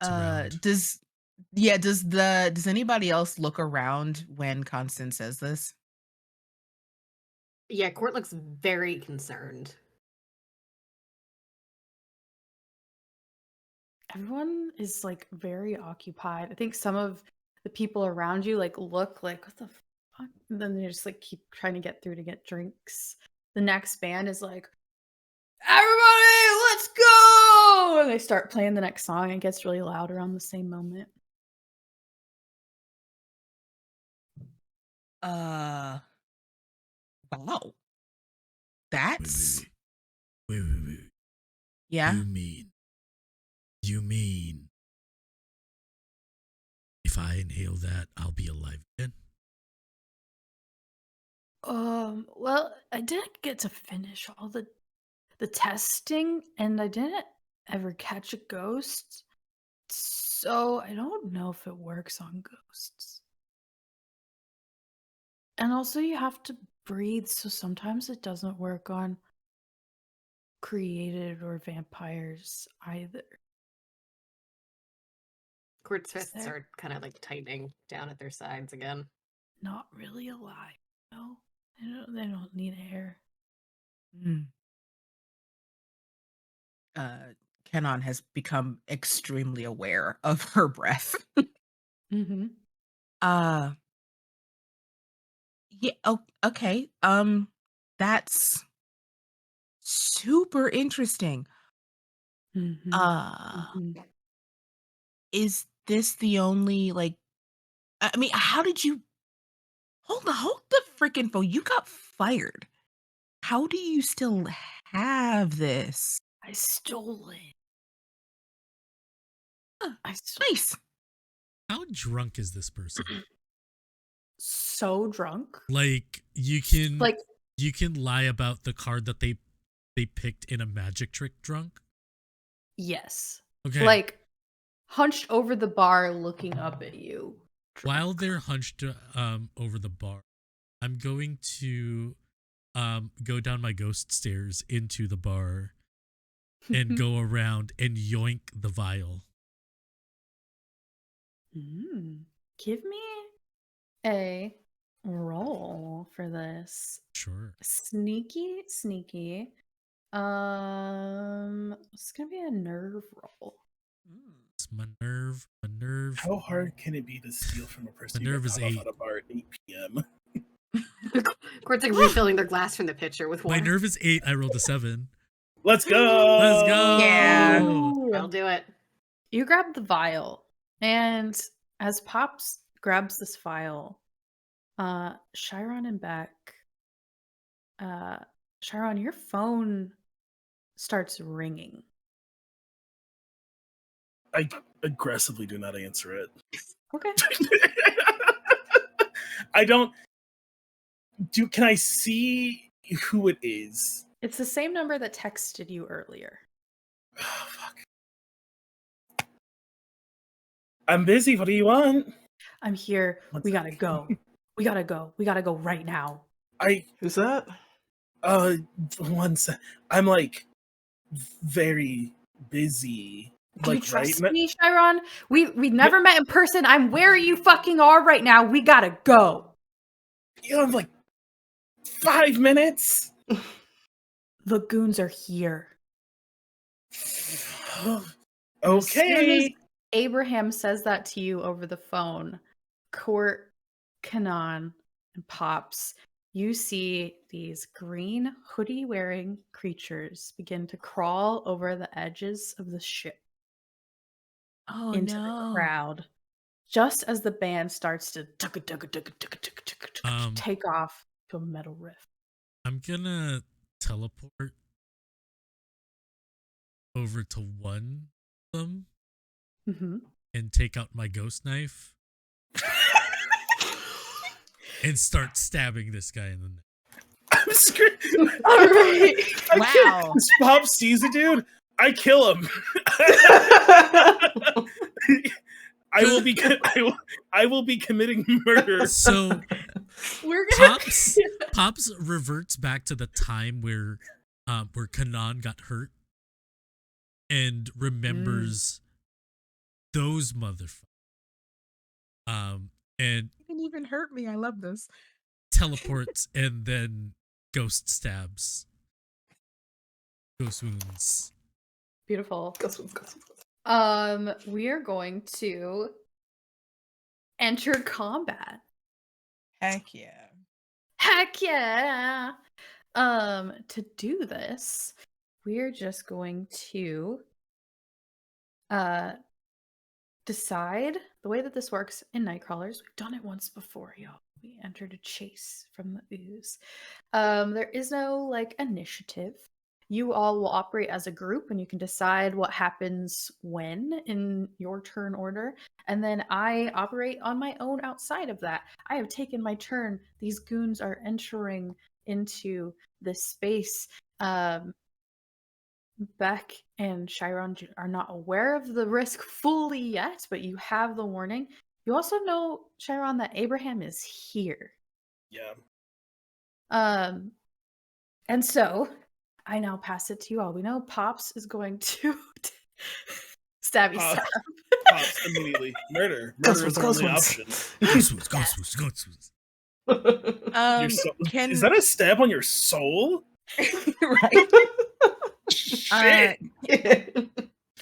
It's around. does anybody else look around when Constance says this? Yeah, Court looks very concerned. Everyone is like very occupied. I think some of the people around you like look like, what the fuck? And then they just like keep trying to get through to get drinks. The next band is like, everybody, let's go! And they start playing the next song. It gets really loud around the same moment. Wow. Wait, That's wait. yeah. You mean if I inhale that, I'll be alive again? Well, I didn't get to finish all the testing, and I didn't ever catch a ghost. So I don't know if it works on ghosts. And also you have to breathe, so sometimes it doesn't work on created or vampires either. Court's fists there- are kind of like tightening down at their sides again. Not really alive, no. They don't need air. Mm. Kanon has become extremely aware of her breath. Mm-hmm. Yeah, okay. That's super interesting. Mm-hmm. Uh, Mm-hmm. is this the only like I mean, how did you hold the freaking phone? You got fired. How do you still have this? I stole it. Huh, I stole nice. How drunk is this person? so drunk. Like you can lie about the card that they picked in a magic trick drunk? Yes. Okay. Like hunched over the bar looking up at you. While they're hunched over the bar, I'm going to go down my ghost stairs into the bar and go around and yoink the vial. Give me a roll for this. Sure. Sneaky. It's gonna be a nerve roll. It's my nerve. How hard can it be to steal from a person The who nerve gets is off 8. at a bar at 8 p.m.? Court's like refilling their glass from the pitcher with water. My nerve is 8. I rolled a 7. Let's go! Let's go. Yeah. I'll do it. You grab the vial, and as Pops grabs this vial, Chiron and Beck, Chiron, your phone starts ringing. I aggressively do not answer it. Okay. I don't. Can I see who it is? It's the same number that texted you earlier. Oh, fuck. I'm busy. What do you want? I'm here. We gotta go. We gotta go right now. Who's that? One sec. I'm like very busy. Do you Like trust right me, Chiron? We never met in person. I'm where you fucking are right now. We gotta go. You have like 5 minutes. The goons are here. As soon as Okay. Abraham says that to you over the phone, Court, Kanon, and Pops, you see these green hoodie wearing creatures begin to crawl over the edges of the ship Oh into no. the crowd. just as the band starts to Um, take off to a metal riff. I'm gonna teleport over to one of them Mm-hmm. and take out my ghost knife and start stabbing this guy in the neck. I'm screaming. All right. Wow. Pop sees a dude. I kill him. I will be committing murder. So We're gonna Pops reverts back to the time where Kanon got hurt and remembers those motherfuckers. And You can even hurt me. I love this. teleports and then ghost stabs. Ghost wounds. Beautiful. Go. We are going to enter combat. Heck yeah. Heck yeah! To do this, we're just going to decide the way that this works in Nightcrawlers. We've done it once before, y'all. We entered a chase from the ooze. There is no like initiative. You all will operate as a group and you can decide what happens when in your turn order. And then I operate on my own outside of that. I have taken my turn. These goons are entering into this space. Beck and Chiron are not aware of the risk fully yet, but you have the warning. You also know, Chiron, that Abraham is here. Yeah. And so I now pass it to you all. We know Pops is going to stabby stab. Pops immediately. Murder. Murder is the only option. Ghost wounds. Your soul- is that a stab on your soul? Right? Shit.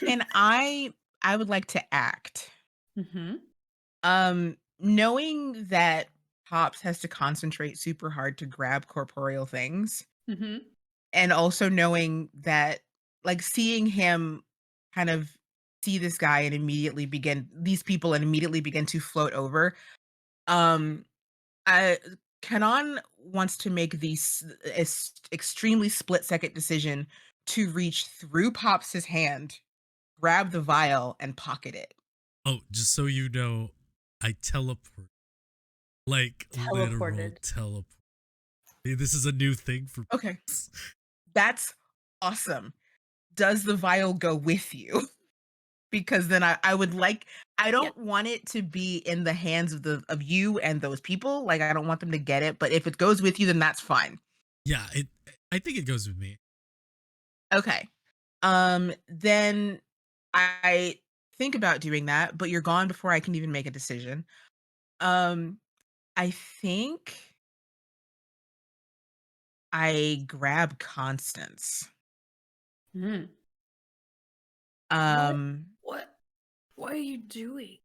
And I would like to act. Mm-hmm. Knowing that Pops has to concentrate super hard to grab corporeal things, Mm-hmm. and also knowing that, like, seeing him kind of see this guy and immediately begin to float over. Kanon wants to make this extremely split-second decision to reach through Pops' hand, grab the vial, and pocket it. Oh, just so you know, I teleport. Like literal Teleported. teleport. Hey, this is a new thing for Okay. That's awesome. Does the vial go with you? Because then I would like, I don't want it to be in the hands of you and those people. Like, I don't want them to get it, but if it goes with you, then that's fine. Yeah, I think it goes with me. Okay. Then I think about doing that, but you're gone before I can even make a decision. I think I grab Constance. Mm. What are you doing?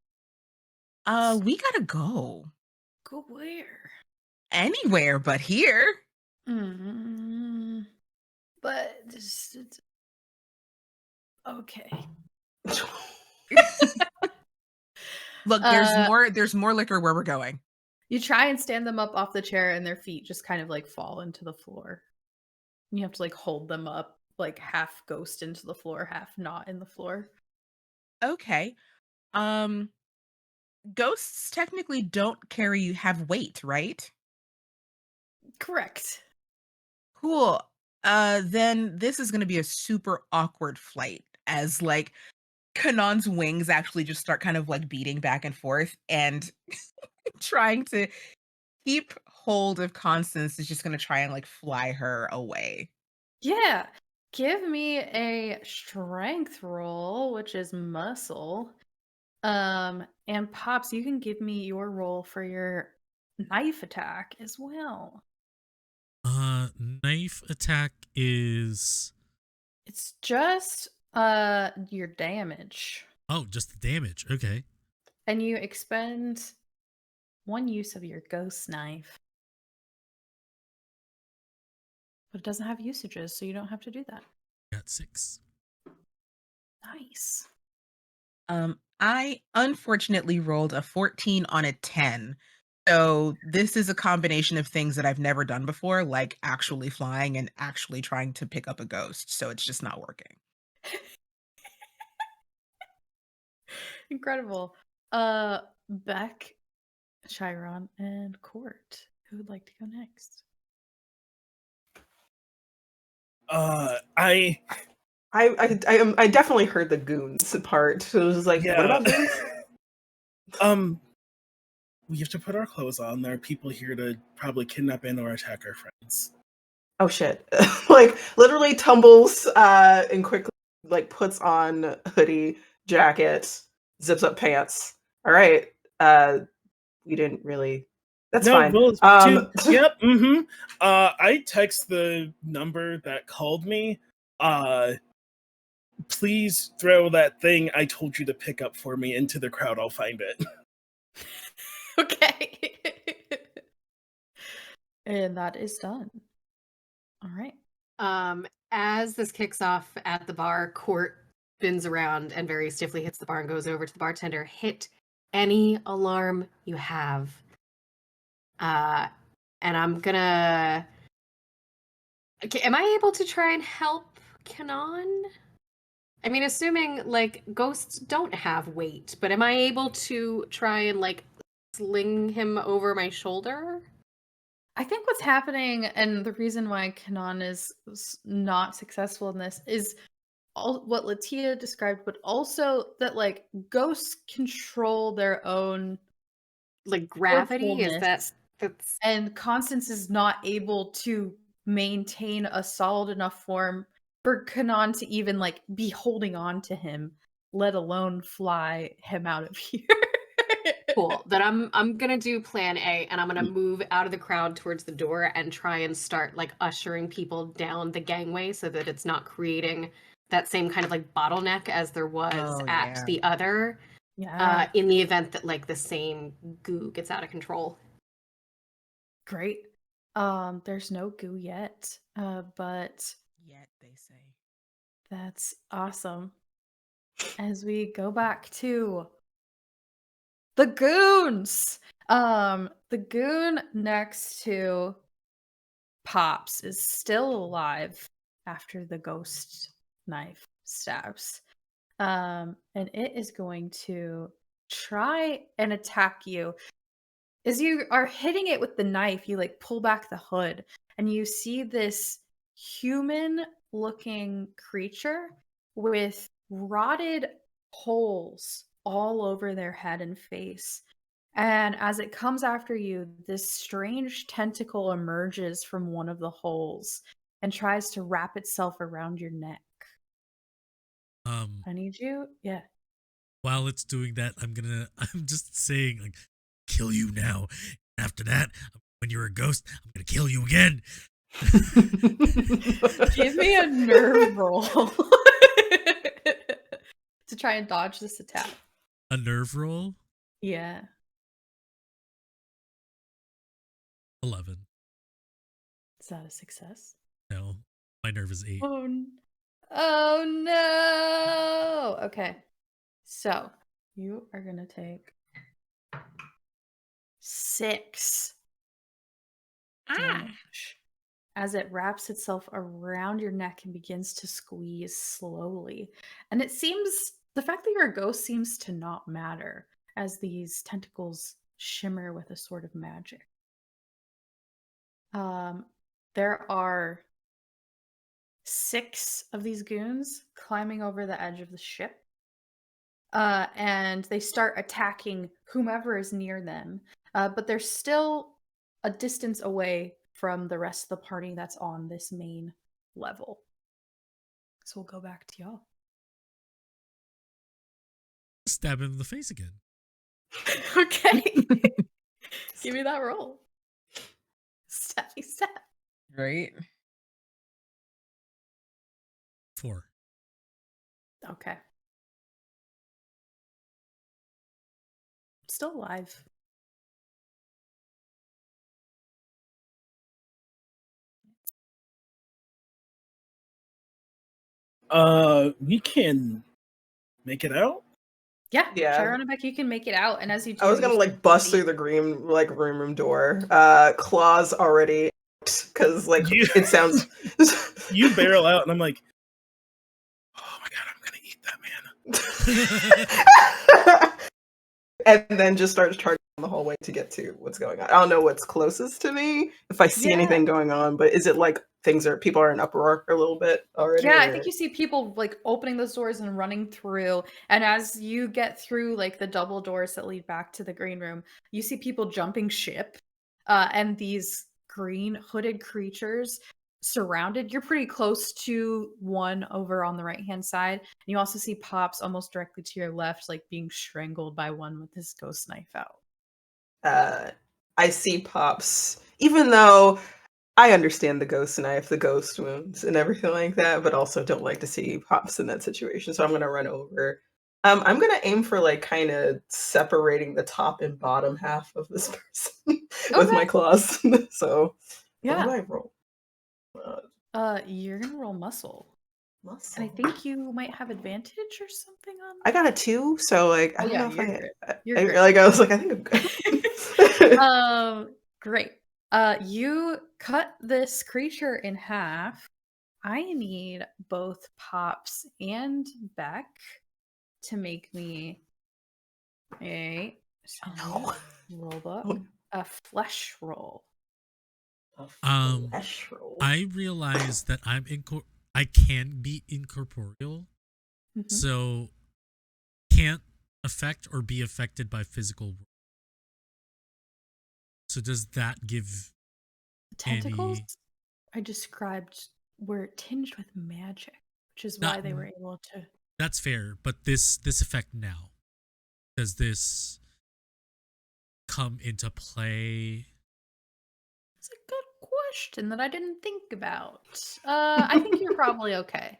We gotta go. Go where? Anywhere but here. But it's okay. Look, there's more liquor where we're going. You try and stand them up off the chair and their feet just kind of like fall into the floor. You have to like hold them up, like half ghost into the floor, half not in the floor. Okay. Ghosts technically don't have weight, right? Correct. Cool. Then this is gonna be a super awkward flight as like Kanon's wings actually just start kind of like beating back and forth, and trying to keep hold of Constance is just gonna try and like fly her away. Yeah. Give me a strength roll, which is muscle. And Pops, you can give me your roll for your knife attack as well. Knife attack is It's just your damage. oh, just the damage. Okay. And you expend one use of your ghost knife. But it doesn't have usages, so you don't have to do that. Got 6. Nice. I unfortunately rolled a 14 on a 10. So this is a combination of things that I've never done before, like actually flying and actually trying to pick up a ghost. So it's just not working. Incredible. Beck, Chiron, and Court. Who would like to go next? I definitely heard the goons part. So it was like, Yeah. what about goons? We have to put our clothes on. There are people here to probably kidnap and or attack our friends. Oh shit. Like literally tumbles and quickly like puts on hoodie, jacket, zips up pants. All right. We didn't really. That's No, fine. well, dude, yep, I text the number that called me. Please throw that thing I told you to pick up for me into the crowd. I'll find it. Okay. And that is done. All right. As this kicks off at the bar, Court spins around and very stiffly hits the bar and goes over to the bartender. Hit any alarm you have. And I'm gonna. Okay, am I able to try and help Kanon? I mean, assuming like ghosts don't have weight, but am I able to try and like sling him over my shoulder? I think what's happening, and the reason why Kanon is not successful in this, is all what LaTia described, but also that like ghosts control their own Like gravity? Is forcefulness, that's and Constance is not able to maintain a solid enough form for Kanon to even like be holding on to him, let alone fly him out of here. cool? Then I'm gonna do plan A, and I'm gonna move out of the crowd towards the door and try and start like ushering people down the gangway so that it's not creating that same kind of like bottleneck as there was Oh, at yeah. the other. Yeah. In the event that like the same goo gets out of control. Great. There's no goo yet, but Yet, they say. that's awesome. As we go back to the goons. The goon next to Pops is still alive after the ghost knife stabs. And it is going to try and attack you. As you are hitting it with the knife, you like pull back the hood and you see this human looking creature with rotted holes all over their head and face. And as it comes after you, this strange tentacle emerges from one of the holes and tries to wrap itself around your neck. I need you? Yeah. While it's doing that, I'm just saying, like, kill you now. After that, when you're a ghost, I'm gonna kill you again. Give me a nerve roll to try and dodge this attack. A nerve roll? Yeah. 11. Is that a success? No, my nerve is 8. Oh no! Okay. So, you are going to take 6 damage as it wraps itself around your neck and begins to squeeze slowly. And it seems, the fact that you're a ghost seems to not matter as these tentacles shimmer with a sort of magic. There are 6 of these goons climbing over the edge of the ship. And they start attacking whomever is near them. But they're still a distance away from the rest of the party that's on this main level. So we'll go back to y'all. Stab him in the face again. Okay. Give me that roll. Stabby stab. Right? 4. Okay. Still alive. We can make it out. Yeah, Yeah. Chiron and Beck, you can make it out, and as you do, I was you gonna start like to bust see- through the green like room door. Claws already, because like You- it sounds. You barrel out, and I'm like, oh my god, I'm gonna eat that man. And then just start charging down the hallway to get to what's going on. I don't know what's closest to me if I see Yeah. anything going on, but is it like people are in uproar a little bit already? Yeah, I or- think you see people like opening those doors and running through. And as you get through like the double doors that lead back to the green room, you see people jumping ship, and these green hooded creatures surrounded. You're pretty close to one over on the right hand side. And you also see Pops almost directly to your left, like being strangled by one with his ghost knife out. I see Pops, even though I understand the ghost knife, the ghost wounds, and everything like that, but also don't like to see Pops in that situation. So I'm gonna run over. I'm gonna aim for like kind of separating the top and bottom half of this person with my Okay. claws. So what Yeah. do I roll? You're gonna roll muscle. Muscle. And I think you might have advantage or something on I got a 2, so like I Oh, don't yeah, know if you're I, good. I, You're I- good. like I was like I think I'm good. Great. You cut this creature in half. I need both Pops and Beck to make me a No. roll up Oh. a flesh roll. A Um, flesh roll. I realize that I can be incorporeal, Mhm. so can't affect or be affected by physical work. So does that give The tentacles any- I described were tinged with magic, which is Not- why they were able to. That's fair, but this effect now, does this come into play? It's a good question that I didn't think about. I think you're probably okay.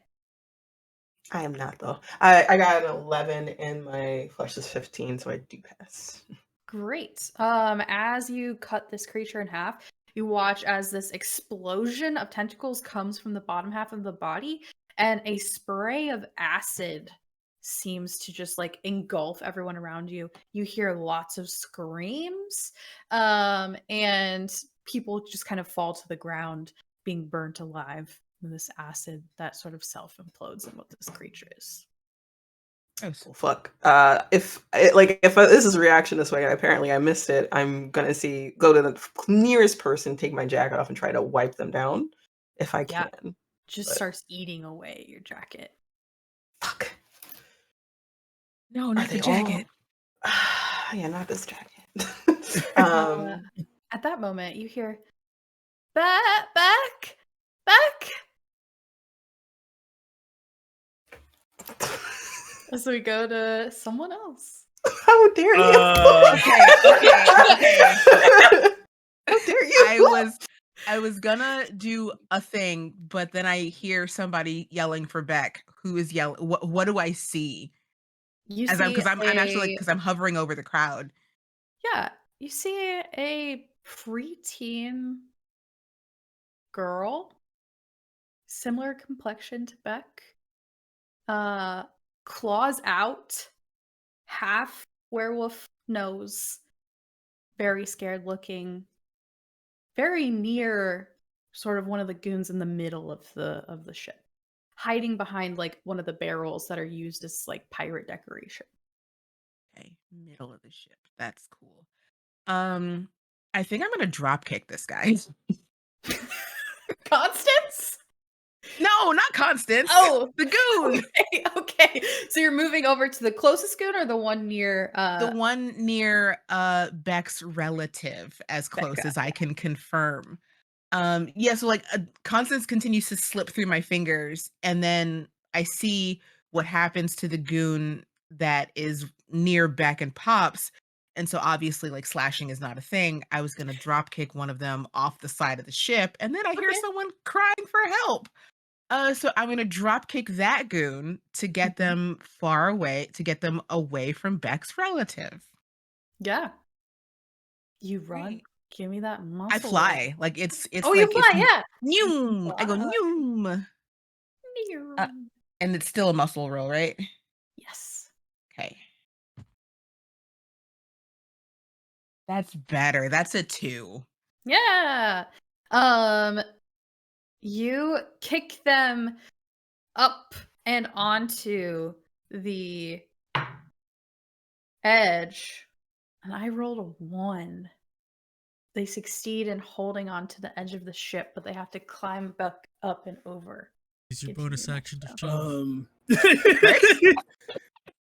I am not though. I got an 11 and my flesh is 15, so I do pass. Great. As you cut this creature in half, you watch as this explosion of tentacles comes from the bottom half of the body, and a spray of acid seems to just like engulf everyone around you. You hear lots of screams, and people just kind of fall to the ground, being burnt alive in this acid that sort of self-implodes in what this creature is. Well, fuck. If this is a reaction this way, and apparently I missed it, I'm gonna go to the nearest person, take my jacket off, and try to wipe them down if I Yeah. can. Just But- starts eating away your jacket. Fuck. No, Are not the they all- jacket. Yeah, not this jacket. At that moment, you hear, Beck! So we go to someone else. How dare you? Okay. How dare you? I was gonna do a thing, but then I hear somebody yelling for Beck. Who is yelling? What do I see? You As see I'm actually because I'm hovering over the crowd. yeah, you see a preteen girl, similar complexion to Beck, claws out, half werewolf nose, very scared looking, very near sort of one of the goons in the middle of the ship, hiding behind like one of the barrels that are used as like pirate decoration. Okay, middle of the ship. That's cool. I think I'm gonna drop kick this guy. Constance? No, not Constance. Oh, the goon. okay. So you're moving over to the closest goon or the one near The one near Beck's relative, as close Becca. as I can confirm. Yeah, so like Constance continues to slip through my fingers, and then I see what happens to the goon that is near Beck and Pops. And so obviously like slashing is not a thing. I was gonna drop kick one of them off the side of the ship, and then I hear Okay. someone crying for help. So I'm gonna drop kick that goon to get them far away, to get them away from Beck's relative. Yeah. You run. Right. Give me that muscle. I fly. Like it's Oh, like you fly, yeah. Noom. I go Fly. noom. And it's still a muscle roll, right? Yes. Okay. That's better. That's a 2. Yeah. You kick them up and onto the edge, and I rolled a 1. They succeed in holding onto the edge of the ship, but they have to climb back up and over. Use your Give you bonus your action to next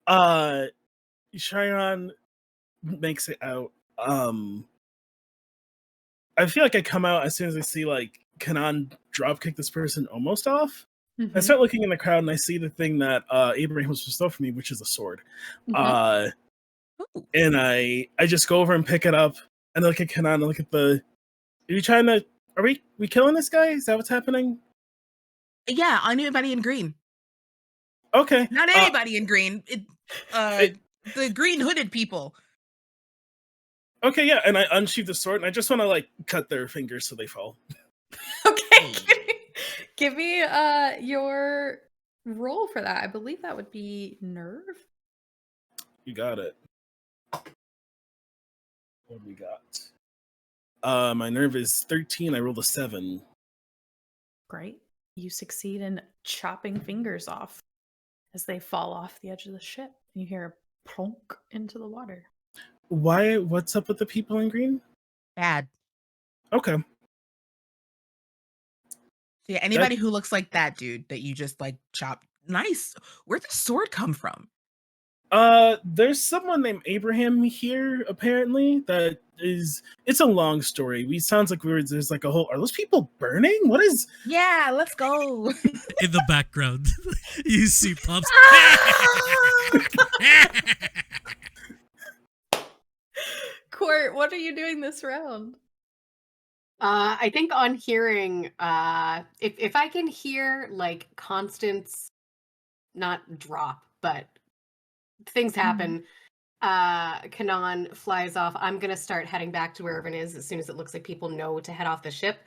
shove. Chiron makes it out. I feel like I come out as soon as I see like Kanon dropkick this person almost off. I Mhm. start looking in the crowd and I see the thing that Abraham was stole from me, which is a sword. Mhm. And I just go over and pick it up and look at Kanon and look at the. Are we killing this guy? Is that what's happening? Yeah, anybody in green. Okay. Not anybody in green. The green hooded people. Okay, yeah, and I unsheath the sword and I just want to like cut their fingers so they fall. Okay. Give me your roll for that. I believe that would be nerve. You got it. What do we got? My nerve is 13. I rolled a 7. Great. You succeed in chopping fingers off as they fall off the edge of the ship. You hear a plonk into the water. Why? What's up with the people in green? Bad. Okay. Yeah, anybody who looks like that dude that you just like chopped. Nice. Where'd the sword come from? There's someone named Abraham here, apparently, that is it's a long story. Sounds like there's like a whole are those people burning? What is Yeah, let's go. In the background, you see Pops. Court, what are you doing this round? I think on hearing, if I can hear like Constance, not drop, but things happen. Kanon flies off. I'm gonna start heading back to wherever it is as soon as it looks like people know to head off the ship,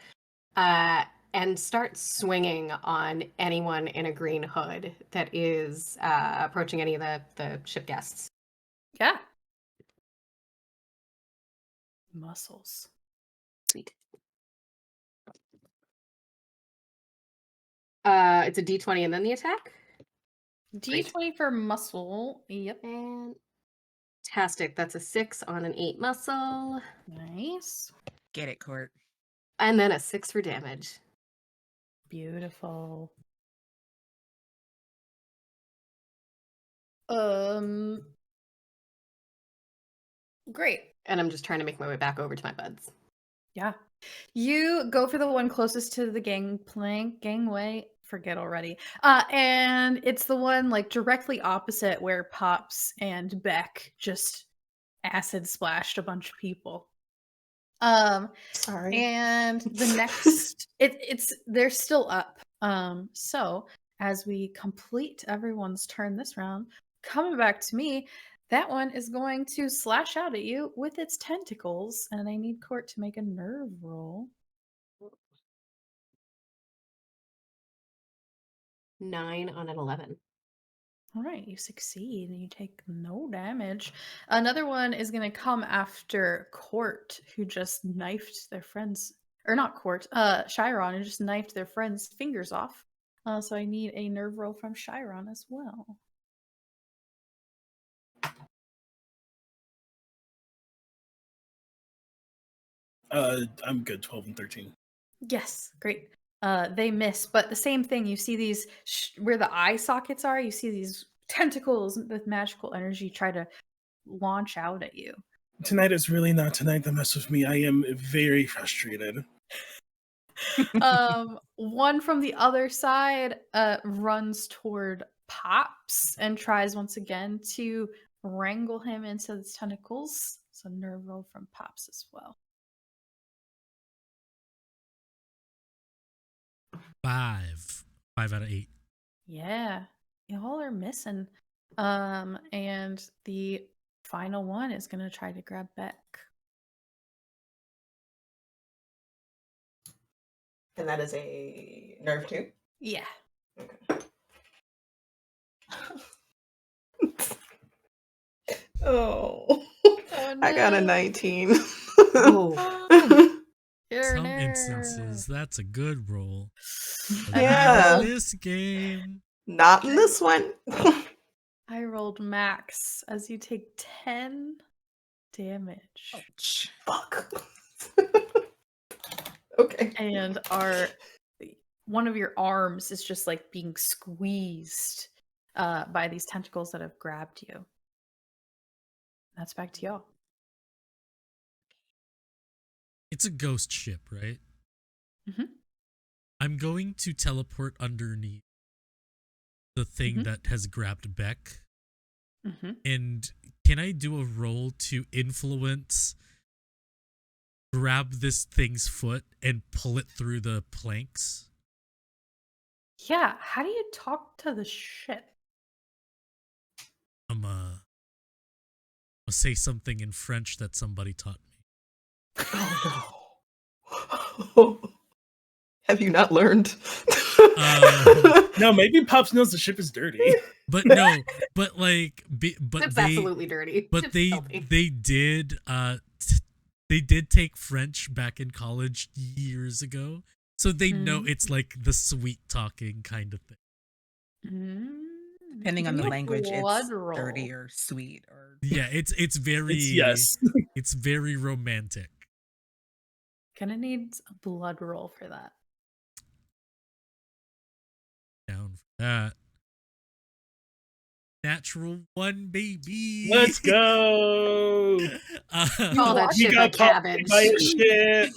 and start swinging on anyone in a green hood that is approaching any of the ship guests. Yeah. Muscles. Sweet. It's a D20 and then the attack. D20 for muscle. Yep. Fantastic. That's a 6 on an 8 muscle. Nice. Get it, Court. And then a 6 for damage. Beautiful. Great. And I'm just trying to make my way back over to my buds. Yeah. You go for the one closest to the gangway. Forget already. And it's the one like directly opposite where Pops and Beck just acid splashed a bunch of people. Sorry. And the next they're still up. So as we complete everyone's turn this round, coming back to me, that one is going to slash out at you with its tentacles, and I need Court to make a nerve roll. 9 on an 11. All right, you succeed and you take no damage. Another one is going to come after Court, who just knifed their friends, or not Court, Chiron, who just knifed their friend's fingers off. So I need a nerve roll from Chiron as well. I'm good. 12 and 13. Yes, great. They miss, but the same thing. You see these where the eye sockets are. You see these tentacles with magical energy try to launch out at you. Tonight is really not tonight that mess with me. I am very frustrated. One from the other side runs toward Pops and tries once again to wrangle him into the tentacles. So nerve roll from Pops as well. 5 out of 8. Yeah, y'all are missing. And the final one is gonna try to grab Beck. And that is a nerve too? Yeah. Okay. Oh. Oh I got a 19. Oh. You're Some an instances, that's a good roll. But Yeah. not in this game. Not in this one. I rolled max as you take 10 damage. Ouch. Fuck. Okay. And one of your arms is just like being squeezed by these tentacles that have grabbed you. That's back to y'all. It's a ghost ship, right? Mhm. I'm going to teleport underneath the thing Mhm. that has grabbed Beck. Mm-hmm. And can I do a roll to influence, grab this thing's foot and pull it through the planks? Yeah, how do you talk to the ship? I'll say something in French that somebody taught me. Oh, no. Have you not learned? No, maybe Pops knows the ship is dirty. But no, but like, but It's they, absolutely dirty. but It's they filthy. did they did take French back in college years ago, so they know Mhm. it's like the sweet talking kind of thing. Depending on Give the me a language, blood it's roll. dirty or sweet or Yeah, it's very It's yes. it's very romantic. Gonna need a blood roll for that. Down for that. Natural 1, baby. Let's go. Call that watch- shit We a got cabbage. by a ship.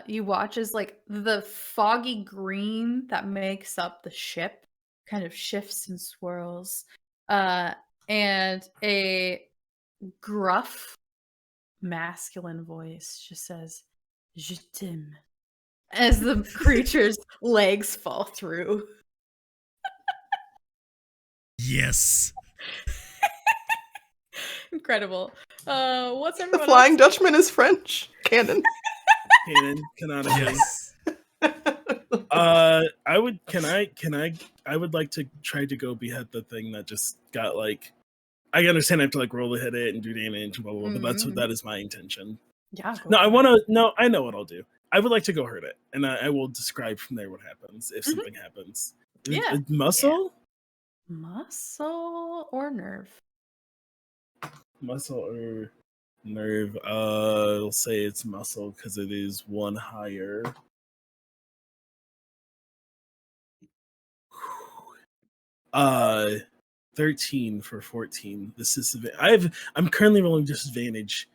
You watch as like the foggy green that makes up the ship kind of shifts and swirls. And a gruff masculine voice just says, "Je t'aime," as the creature's legs fall through. Yes. Incredible. What's The everyone Flying else? Dutchman is French. Canon. Canon, canonically. Yes. I would like to try to go behead the thing that just got like. I understand I have to like roll to hit it and do damage and blah blah blah, but Mhm. that is my intention. Yeah. go No, I for it. want to. No, I know what I'll do. I would like to go hurt it, and I will describe from there what happens if Mhm. something happens. Yeah. Muscle, Muscle or nerve? muscle or nerve. I'll say it's muscle because it is one higher. 13 for 14. I'm currently rolling disadvantage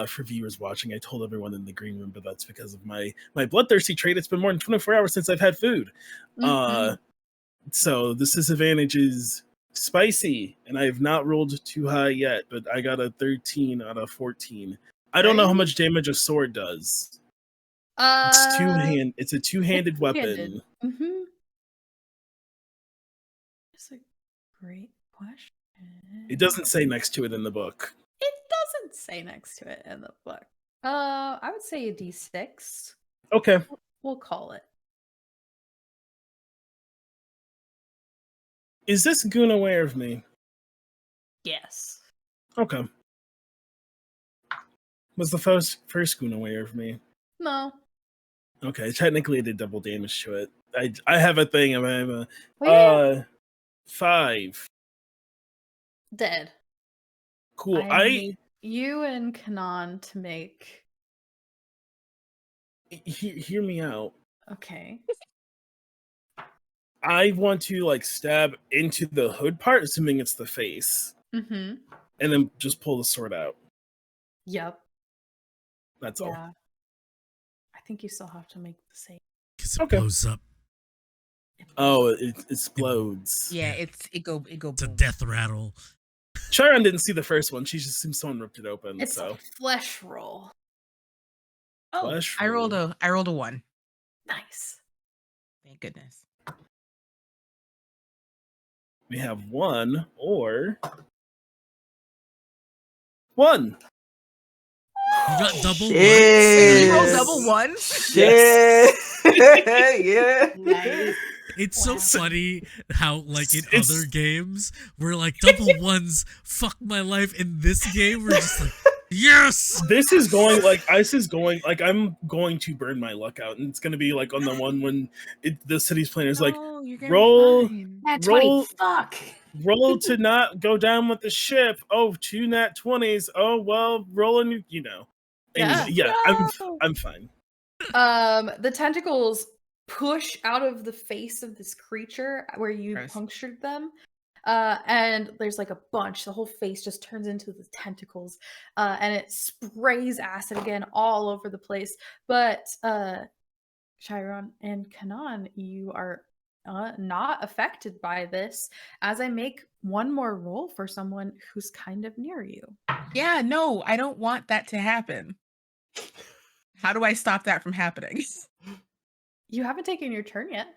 for viewers watching. I told everyone in the green room, but that's because of my bloodthirsty trait. It's been more than 24 hours since I've had food. Mhm. So this disadvantage is spicy, and I have not rolled too high yet, but I got a 13 out of 14. I don't know how much damage a sword does. It's a two-handed weapon. Mm-hmm. That's a great question. It doesn't say next to it in the book. It doesn't say next to it in the book. I would say a D6. Okay. We'll call it. Is this goon aware of me? Yes. Okay. Was the first goon aware of me? No. Okay, technically I did double damage to it. I have a thing. I have a Oh, yeah. 5. Dead. Cool. I need you and Kanon to make. Hear me out. Okay. I want to like stab into the hood part, assuming it's the face, Mm-hmm. and then just pull the sword out. Yep. That's Yeah. all. I think you still have to make the same. Because it Okay. blows up. Oh, it explodes. yeah, it go It's a boom. death rattle. Sharon didn't see the first one. She just assumed someone ripped it open. It's So a flesh roll. Oh, Flesh I rolled roll. a 1. Nice. Thank goodness. We have 1 or 1. You got double Shit. Did you roll Yes. double ones? Yeah. Yeah. Nice. It's so Wow. funny how, like, in It's- other games, we're like, double ones, fuck my life. In this game, we're just like, yes! This is going like I'm going to burn my luck out, and it's gonna be like on the one when the city's planner is like, No, you're gonna roll- be fine. Nat 20, roll- fuck. roll to not go down with the ship. Oh, 2 nat 20s. Oh well, rolling, you know. Yeah. Anyway, yeah, I'm fine. The tentacles push out of the face of this creature where you Gross. punctured them. And there's like a bunch. The whole face just turns into the tentacles. And it sprays acid again all over the place. But Chiron and Kanon, you are not affected by this as I make one more roll for someone who's kind of near you. Yeah, no, I don't want that to happen. How do I stop that from happening? You haven't taken your turn yet.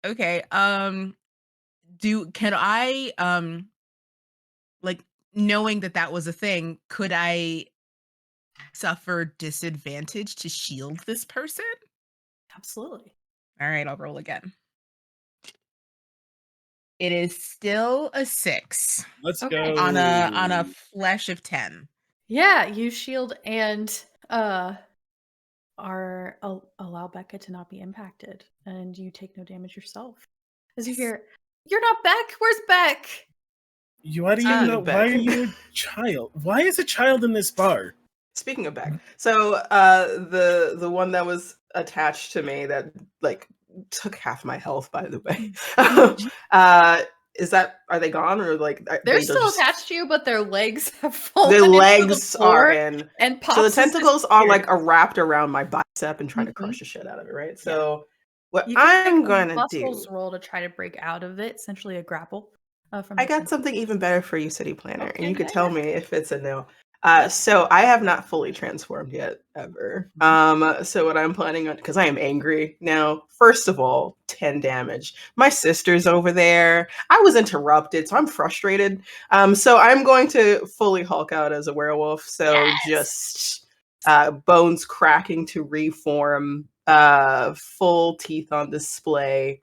Okay, can I like, knowing that that was a thing, could I suffer disadvantage to shield this person? Absolutely. All right, I'll roll again. It is still a 6 Let's Okay. go on a flesh of 10. Yeah, you shield and allow Becca to not be impacted, and you take no damage yourself. As you hear, "You're not Beck. Where's Beck?" How do you know? Beck. Why are you a child? Why is a child in this bar? Speaking of Beck, so the one that was attached to me that like took half my health, by the way. Are they gone or like They're they still just- attached to you, but their legs have fallen. Their into the legs floor, are in. and Pops So the has tentacles are like disappeared. wrapped around my bicep and trying to Mhm. crush the shit out of it, right? So what You can I'm make a gonna do, muscles roll to try to break out of it. Essentially, a grapple. From I the got tentacles. something even better for you, City Planner, and Okay, you could yeah, tell yeah. me if it's a no. Yep. So I have not fully transformed yet, ever. So what I'm planning on, because I am angry now. First of all, 10 damage. My sister's over there. I was interrupted, so I'm frustrated. So I'm going to fully Hulk out as a werewolf. So Yes! just bones cracking to reform, full teeth on display.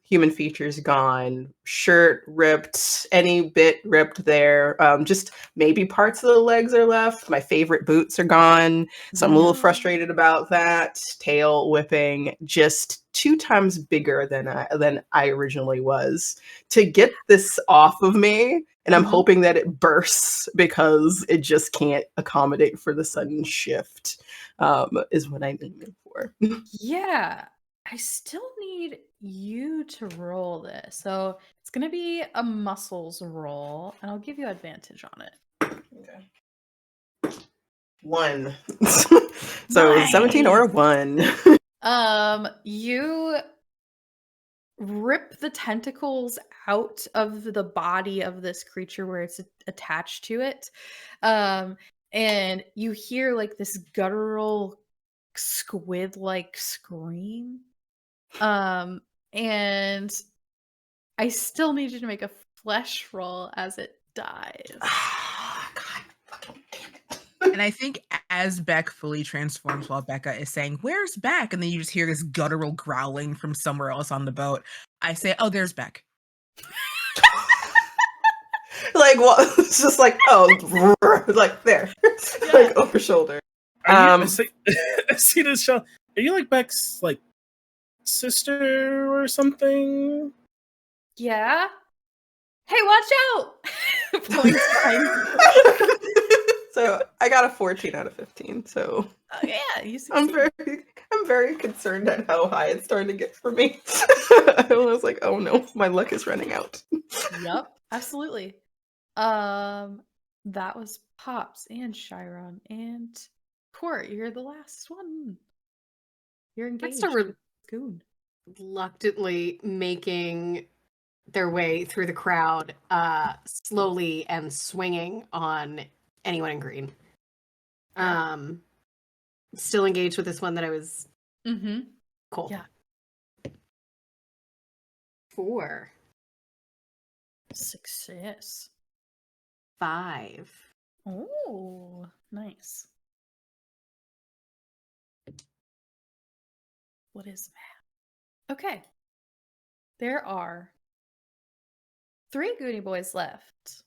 Human features gone, shirt ripped, any bit ripped there. Just maybe parts of the legs are left. My favorite boots are gone, so I'm a little No. frustrated about that. Tail whipping, just 2 times bigger than I originally was. To get this off of me, and I'm Mhm. hoping that it bursts because it just can't accommodate for the sudden shift. Is what I'm aiming for. Yeah, I still need you to roll this. So it's going to be a muscles roll, and I'll give you advantage on it. Okay. 1. So 17 or a 1. You rip the tentacles out of the body of this creature where it's attached to it. And you hear like this guttural squid-like scream. And I still need you to make a flesh roll as it dies. God fucking damn it. And I think as Beck fully transforms while Becca is saying, "Where's Beck?" and then you just hear this guttural growling from somewhere else on the boat, I say, "Oh, there's Beck." Like, well, it's just like, oh, like there, like over shoulder. Are you, I see this show. Are you like Beck's like sister or something? Yeah. Hey, watch out! Points behind you. So I got a 14 out of 15. So Oh, yeah, you I'm succeed. very concerned at how high it's starting to get for me. I was like, oh no, my luck is running out. Yep, absolutely. That was Pops and Chiron and Court. You're the last one. You're engaged. Next, we're with Goon. reluctantly making their way through the crowd, slowly and swinging on anyone in green. Still engaged with this one that I was Mm-hmm. cool. Yeah. 4, Success. 5. Oh, nice. What is Okay. There are 3 Goonie Boys left.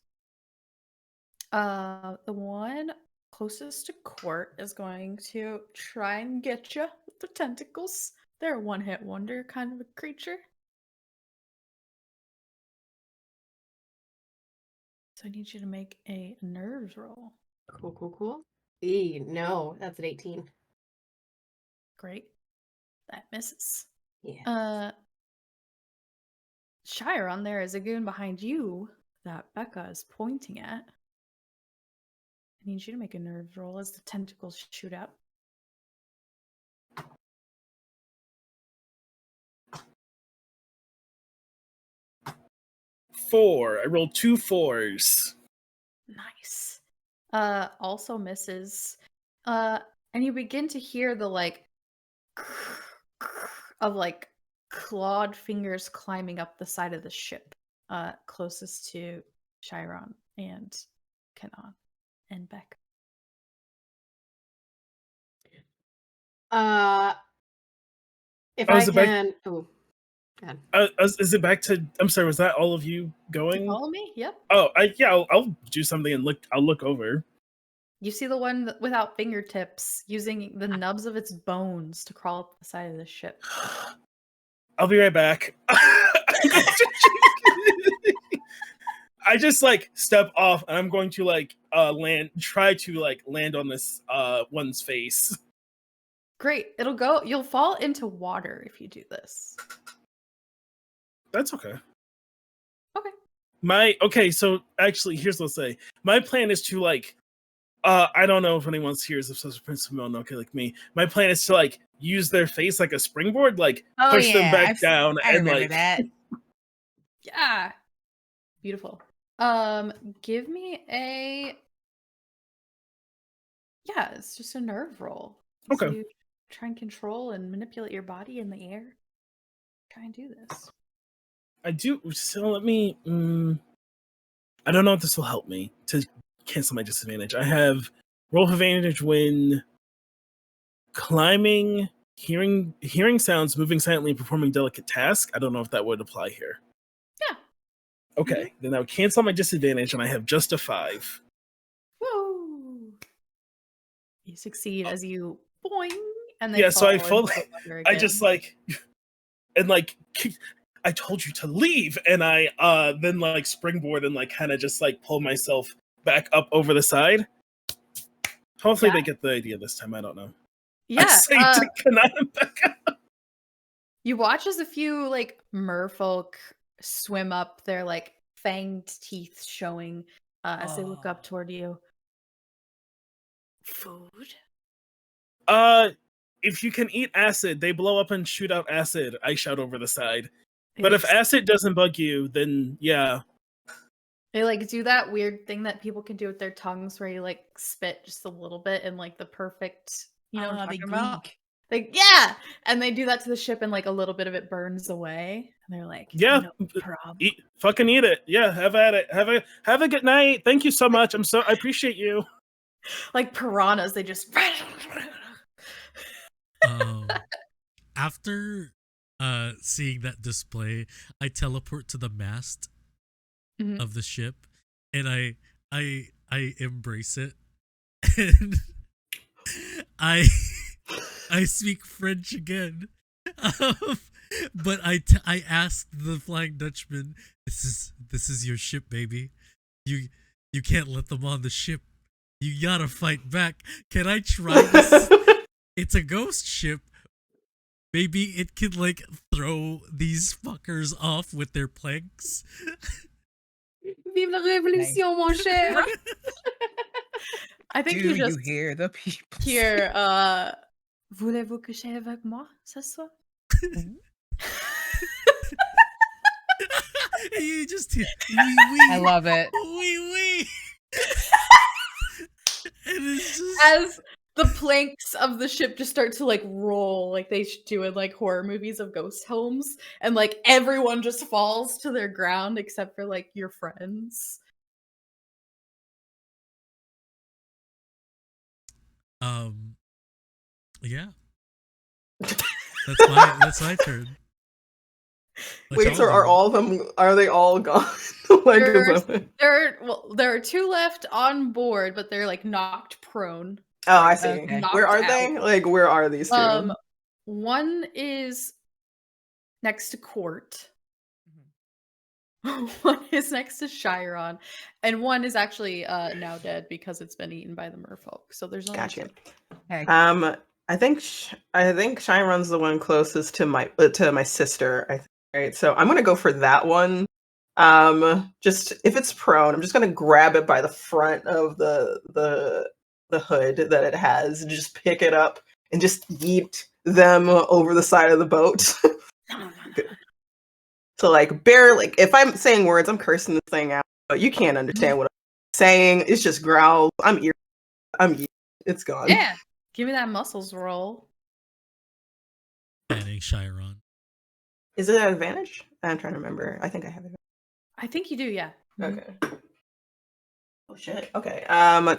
The one closest to Court is going to try and get you with the tentacles. They're a one-hit wonder kind of a creature. So I need you to make a nerves roll. Cool. No, that's an 18. Great. That misses. Yeah. Chiron, there is a goon behind you that Becca is pointing at. I need you to make a nerves roll as the tentacles shoot out. 4. I rolled 2 4s. Nice. Also misses. And you begin to hear the like of like clawed fingers climbing up the side of the ship, closest to Chiron and Kanon and Beck. If Oh, I is it back- can. Oh, God. Is it back to? I'm sorry. Was that all of you You going? follow me? Yep. Oh, I'll do something and look. I'll look over. You see the one without fingertips using the nubs of its bones to crawl up the side of the ship. I'll be right back. I just like step off and I'm going to like try to land on this one's face. Great. You'll fall into water if you do this. That's okay. Okay. Okay, so actually here's what I'll say. My plan is to like I don't know if anyone else here is obsessed with Prince of Mononoke like me. My plan is to like use their face like a springboard, like push them back down I and remember like that. Yeah. Beautiful. Give me a it's just a nerve roll. As Okay. you try and control and manipulate your body in the air. Try and do this. I do. So let me. I don't know if this will help me to cancel my disadvantage. I have roll of advantage when climbing, hearing sounds, moving silently, and performing delicate tasks. I don't know if that would apply here. Yeah. Okay, then I would cancel my disadvantage, and I have just a 5. Woo! You succeed as you boing and Yeah, so I fall into fully- the water I again. just like, and like, I told you to leave, and I then like springboard and like kind of just like pull myself back up over the side. Hopefully Yeah. they get the idea this time. I don't know. I Yeah. say to Kanon and Becca. You watch as a few like merfolk swim up, their like fanged teeth showing as they look up toward you. Food? If you can eat acid, they blow up and shoot out acid. I shout over the side. They, But like, if acid doesn't bug you, then yeah. they like do that weird thing that people can do with their tongues where you like spit just a little bit in like the perfect, you know what I'm They talking about? gleek. And they do that to the ship and like a little bit of it burns away. And they're like, Yeah. no problem. Fucking eat it. Yeah, have at it. Have a good night. Thank you so much. I appreciate you. Like piranhas, they just After seeing that display, I teleport to the mast Mhm. of the ship and I embrace it and I speak French again. But I asked the Flying Dutchman, this is your ship, baby. You can't let them on the ship. You gotta fight back. Can I try this? It's a ghost ship. Maybe it could like throw these fuckers off with their planks. Vive la révolution, mon cher. I think Do you just hear the people? hear voulez-vous coucher avec moi ce soir? You just hear wee I love it. wee. And it's just As the planks of the ship just start to like roll like they do in like horror movies of ghost homes, and like everyone just falls to their ground except for like your friends. yeah. That's my turn. Wait, so are all of them? Are they all gone? Like, there are 2 left on board, but they're like knocked prone. Oh, I see. Okay. Where are knocked they? out. Like, where are these two? One is next to Court. One is next to Chiron, and one is actually now dead because it's been eaten by the merfolk. So there's only Gotcha. 2. Heck, I think Chiron's the one closest to my sister. I think, right. So I'm gonna go for that one. Just if it's prone, I'm just gonna grab it by the front of the hood that it has, and just pick it up and just yeet them over the side of the boat. So like if I'm saying words, I'm cursing this thing out, but you can't understand what I'm saying. It's just growls. It's gone. Yeah, give me that muscles roll. Banning Chiron. Is it an advantage? I'm trying to remember. I think I have it. I think you do, yeah. Okay. Oh shit. Okay.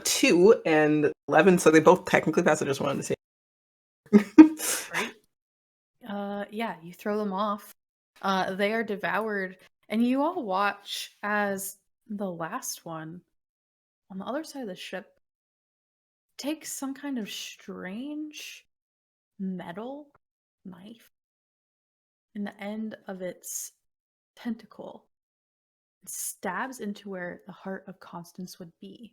2 and 11, so they both technically pass. I just wanted to say. Right. Yeah, you throw them off. They are devoured, and you all watch as the last one on the other side of the ship takes some kind of strange metal knife in the end of its tentacle and stabs into where the heart of Constance would be.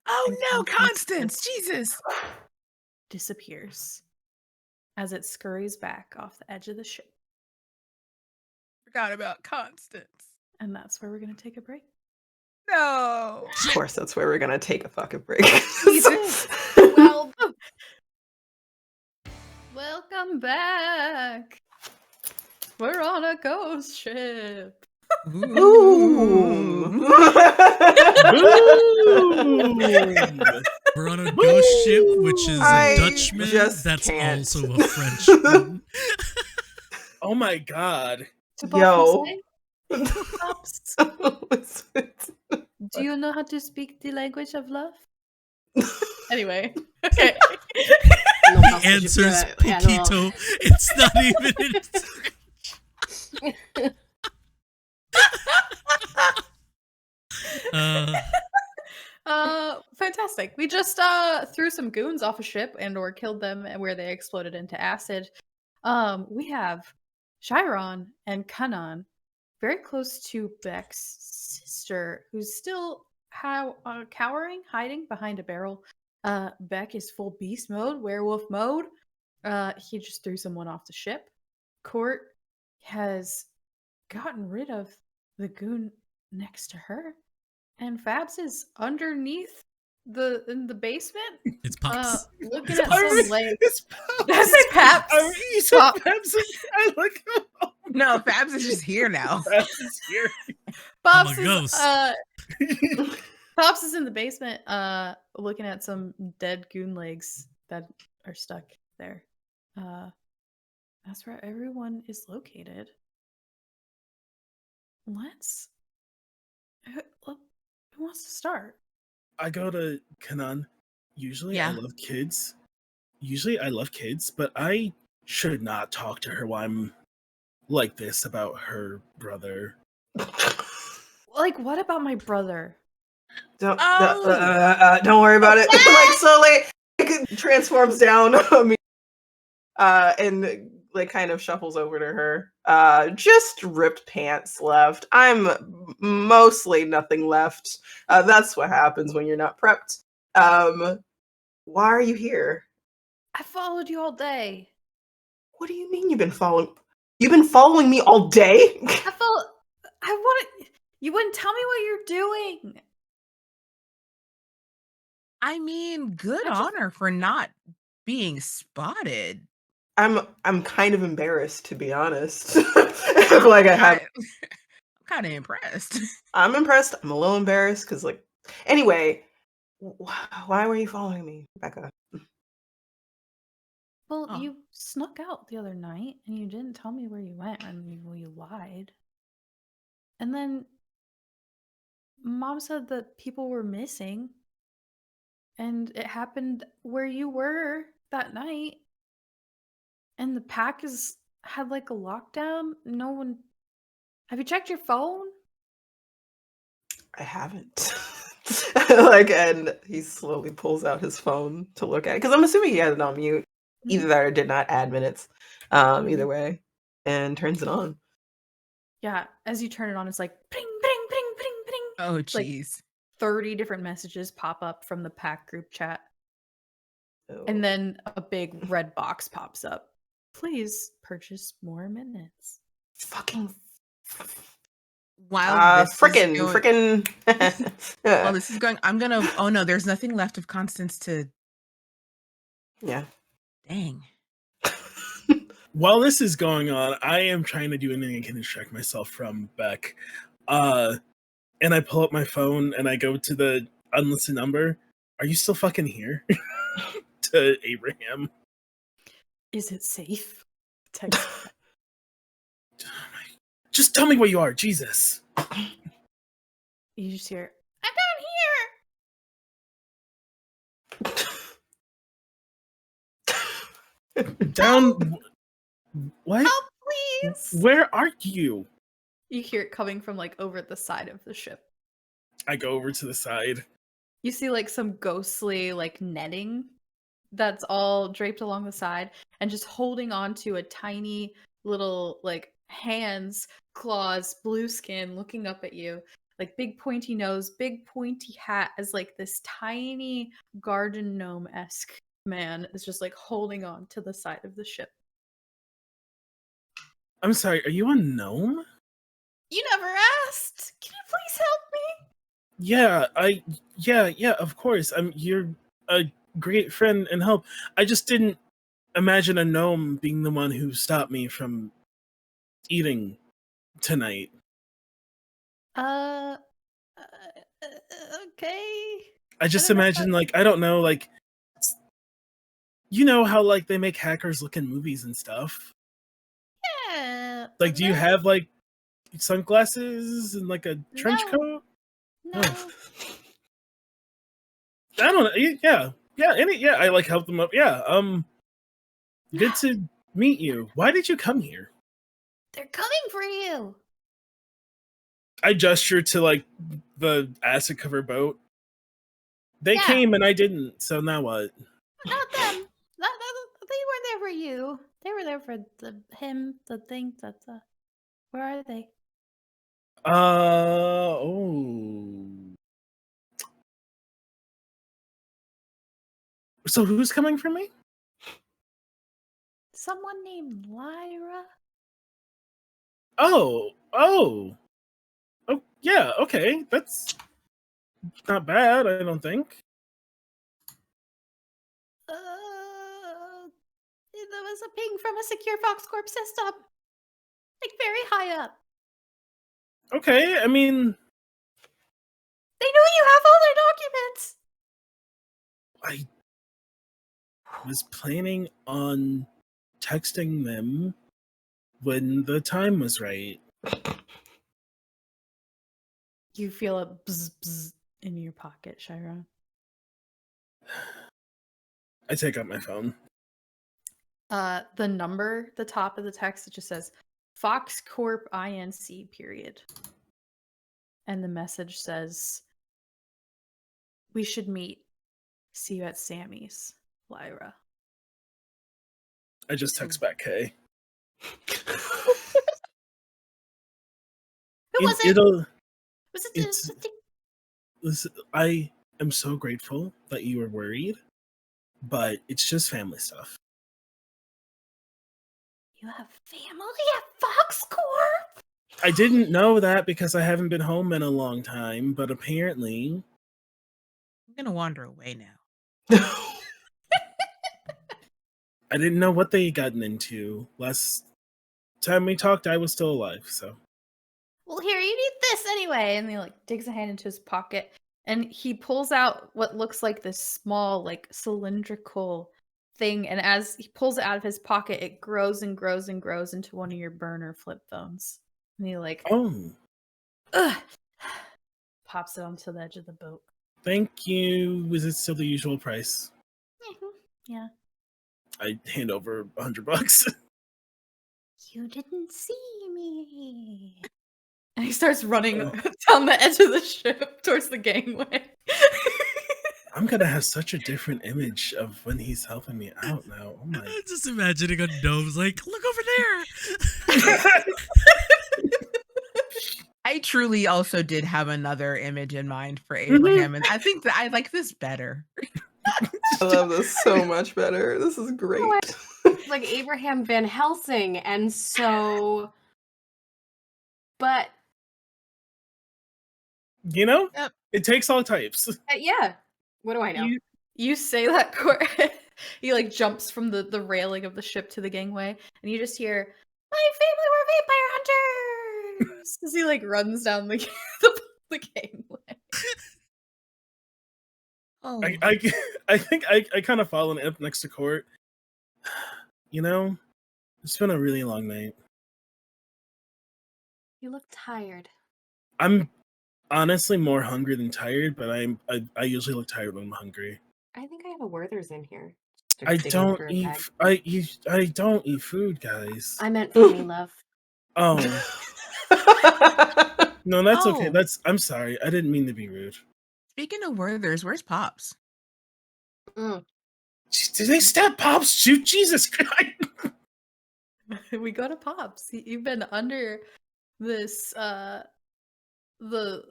oh And no, Constance Constance! Jesus! disappears as it scurries back off the edge of the ship. Forgot about Constance. And that's where we're going to take a break. No. Of course, that's where we're gonna take a fucking break. Well, welcome back. We're on a ghost ship. Ooh. We're on a ghost ship, which is I a Dutchman. just That's can't. also a Frenchman. Oh my god. Yo. Pops, It's- do you know how to speak the language of love? Anyway, okay. No, He Pastor, je answers peux- yeah, no. poquito. It's not even in Fantastic. We just threw some goons off a ship and or killed them where they exploded into acid. We have Chiron and Kanon very close to Beck's sister, who's still cowering, hiding behind a barrel. Beck is full beast mode, werewolf mode. He just threw someone off the ship. Court has gotten rid of the goon next to her. And Fabs is underneath in the basement. It's Pops. Looking It's at Pops. some legs. It's Pops. That's it, Paps. You said Pop. Paps. I like him. No, Fabs is just here now. Paps is here. Pops I'm a is, ghost. Pops is in the basement, looking at some dead goon legs that are stuck there. That's where everyone is located. Let's. Who wants to start? I go to Kanon. Usually Yeah. I love kids. But I should not talk to her while I'm like this about her brother. Like, what about my brother? Don't Oh. don't worry about it. Like slowly it transforms down on me. And like kind of shuffles over to her. Just ripped pants left. I'm mostly nothing left. That's what happens when you're not prepped. Why are you here? I followed you all day. What do you mean you've been following? You've been following me all day? You wouldn't tell me what you're doing. I mean, good on her for not being spotted. I'm kind of embarrassed, to be honest. Like I have. I'm kind of impressed. I'm impressed. I'm a little embarrassed because, like, anyway, why were you following me, Becca? Well, Oh. you snuck out the other night and you didn't tell me where you went, and you lied. And then Mom said that people were missing, and it happened where you were that night. And the pack is had like a lockdown. No one. Have you checked your phone? I haven't. Like, and he slowly pulls out his phone to look at it because I'm assuming he had it on mute. Either that or did not add minutes. Either way, and turns it on. Yeah. As you turn it on, it's like ping, ping, ping, ping, ping. Oh, Like jeez. 30 different messages pop up from the pack group chat. Oh. And then a big red box pops up. Please purchase more minutes. Fucking. While this is going, frickin'. while this is going, I'm gonna. Oh no, there's nothing left of Constance to. Yeah. Dang. While this is going on, I am trying to do anything I can distract myself from Beck. And I pull up my phone and I go to the unlisted number. Are you still fucking here? To Abraham. Is it safe? Text. Just tell me where you are, Jesus. You just hear, I'm down here. Down. What? Help, please. Where are you? You hear it coming from like over the side of the ship. I go over to the side. You see like some ghostly like netting that's all draped along the side and just holding on to a tiny little like hands, claws, blue skin looking up at you. Like big pointy nose, big pointy hat as like this tiny garden gnome-esque man is just like holding on to the side of the ship. I'm sorry, are you a gnome? You never asked. Can you please help me? Yeah, of course. You're a great friend and help. I just didn't imagine a gnome being the one who stopped me from eating tonight. Okay. I just don't know imagine, like, I don't know, like, you know how, like, they make hackers look in movies and stuff? Yeah. Like, do you have, like, sunglasses and, like, a trench No. coat? No. Oh. I don't know. Yeah, I, like, help them up. Yeah, good to meet you. Why did you come here? They're coming for you. I gesture to, like, the acid-covered boat. They Yeah. came and I didn't, so now what? Not them. They weren't there for you. They were there for him, the thing, where are they? Oh. So who's coming for me? Someone named Lyra. Oh, yeah, okay. That's not bad, I don't think. There was a ping from a secure Fox Corp system. Like very high up. Okay, I mean, They know you have all their documents. I was planning on texting them when the time was right. You feel a bzz bzz in your pocket, Chiron. I take out my phone. The number, the top of the text, it just says Fox Corp INC period. And the message says, we should meet. See you at Sammy's, Lyra. I just text back, hey. Who was it? Was it Listen, I am so grateful that you were worried, but it's just family stuff. You have family at Fox Corp? I didn't know that because I haven't been home in a long time, but apparently... I'm gonna wander away now. I didn't know what they had gotten into. Last time we talked, I was still alive, so... Well, here, you need this anyway. And he like digs a hand into his pocket and he pulls out what looks like this small, like cylindrical thing. And as he pulls it out of his pocket, it grows and grows and grows into one of your burner flip phones. And he like, Oh, ugh, pops it onto the edge of the boat. thank you. Was it still the usual price? Yeah. I hand over $100. You didn't see me. And he starts running down the edge of the ship towards the gangway. I'm gonna have such a different image of when he's helping me out now. Oh my! I'm just imagining a gnome's like, look over there. I truly also did have another image in mind for Abraham, and I think that I like this better. I love this so much better. This is great. Like Abraham Van Helsing, and so, but You know, Yep. it takes all types. yeah. What do I know? You say that, Gore. He like jumps from the railing of the ship to the gangway, and you just hear, "My family were vampire hunters!" As he like runs down the the gangway. Oh, I think I kind of fallen up next to Court. You know, it's been a really long night. You look tired. I'm honestly more hungry than tired, but I usually look tired when I'm hungry. I think I have a Werther's in here. I Digging don't through a eat. bag. I don't eat food, guys. I meant for me, love. Oh no, that's okay. Oh. I'm sorry. I didn't mean to be rude. speaking of Werther's, where's Pops? Mm. Did they stab Pops? Shoot, Jesus Christ! We go to Pops. You've been under this in the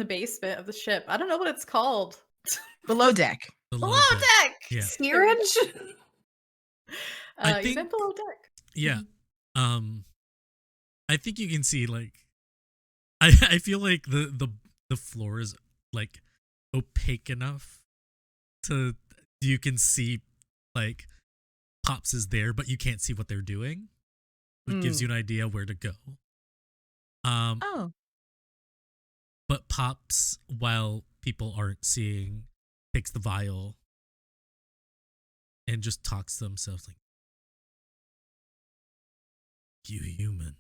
basement of the ship. I don't know what it's called. Below deck. Below deck. deck. Yeah. Steerage? I You've been think- below deck. Yeah. I think you can see like I feel like the floor is like opaque enough to you can see like Pops is there, but you can't see what they're doing. It gives you an idea where to go. Oh. But Pops, while people aren't seeing, takes the vial and just talks to themselves like, "You human."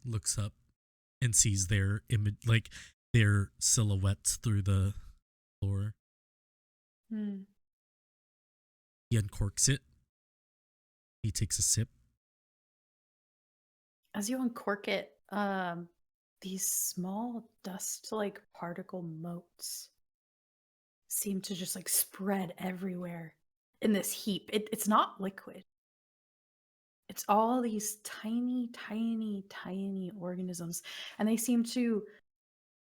Looks up and sees their image, like their silhouettes through the floor. Hmm. He uncorks it. He takes a sip. As you uncork it, these small dust-like particle motes seem to just like spread everywhere in this heap. It's not liquid. It's all these tiny, tiny, tiny organisms, and they seem to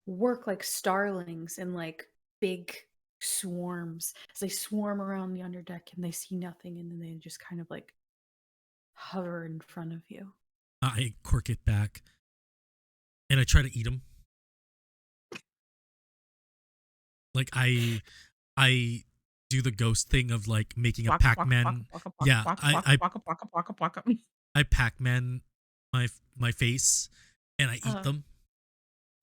work like starlings in like big swarms as they swarm around the underdeck and they see nothing, and then they just kind of like hover in front of you. I cork it back and I try to eat them. Like I do the ghost thing of like making a Pac-Man. Yeah, I Pac-Man my face and I eat them.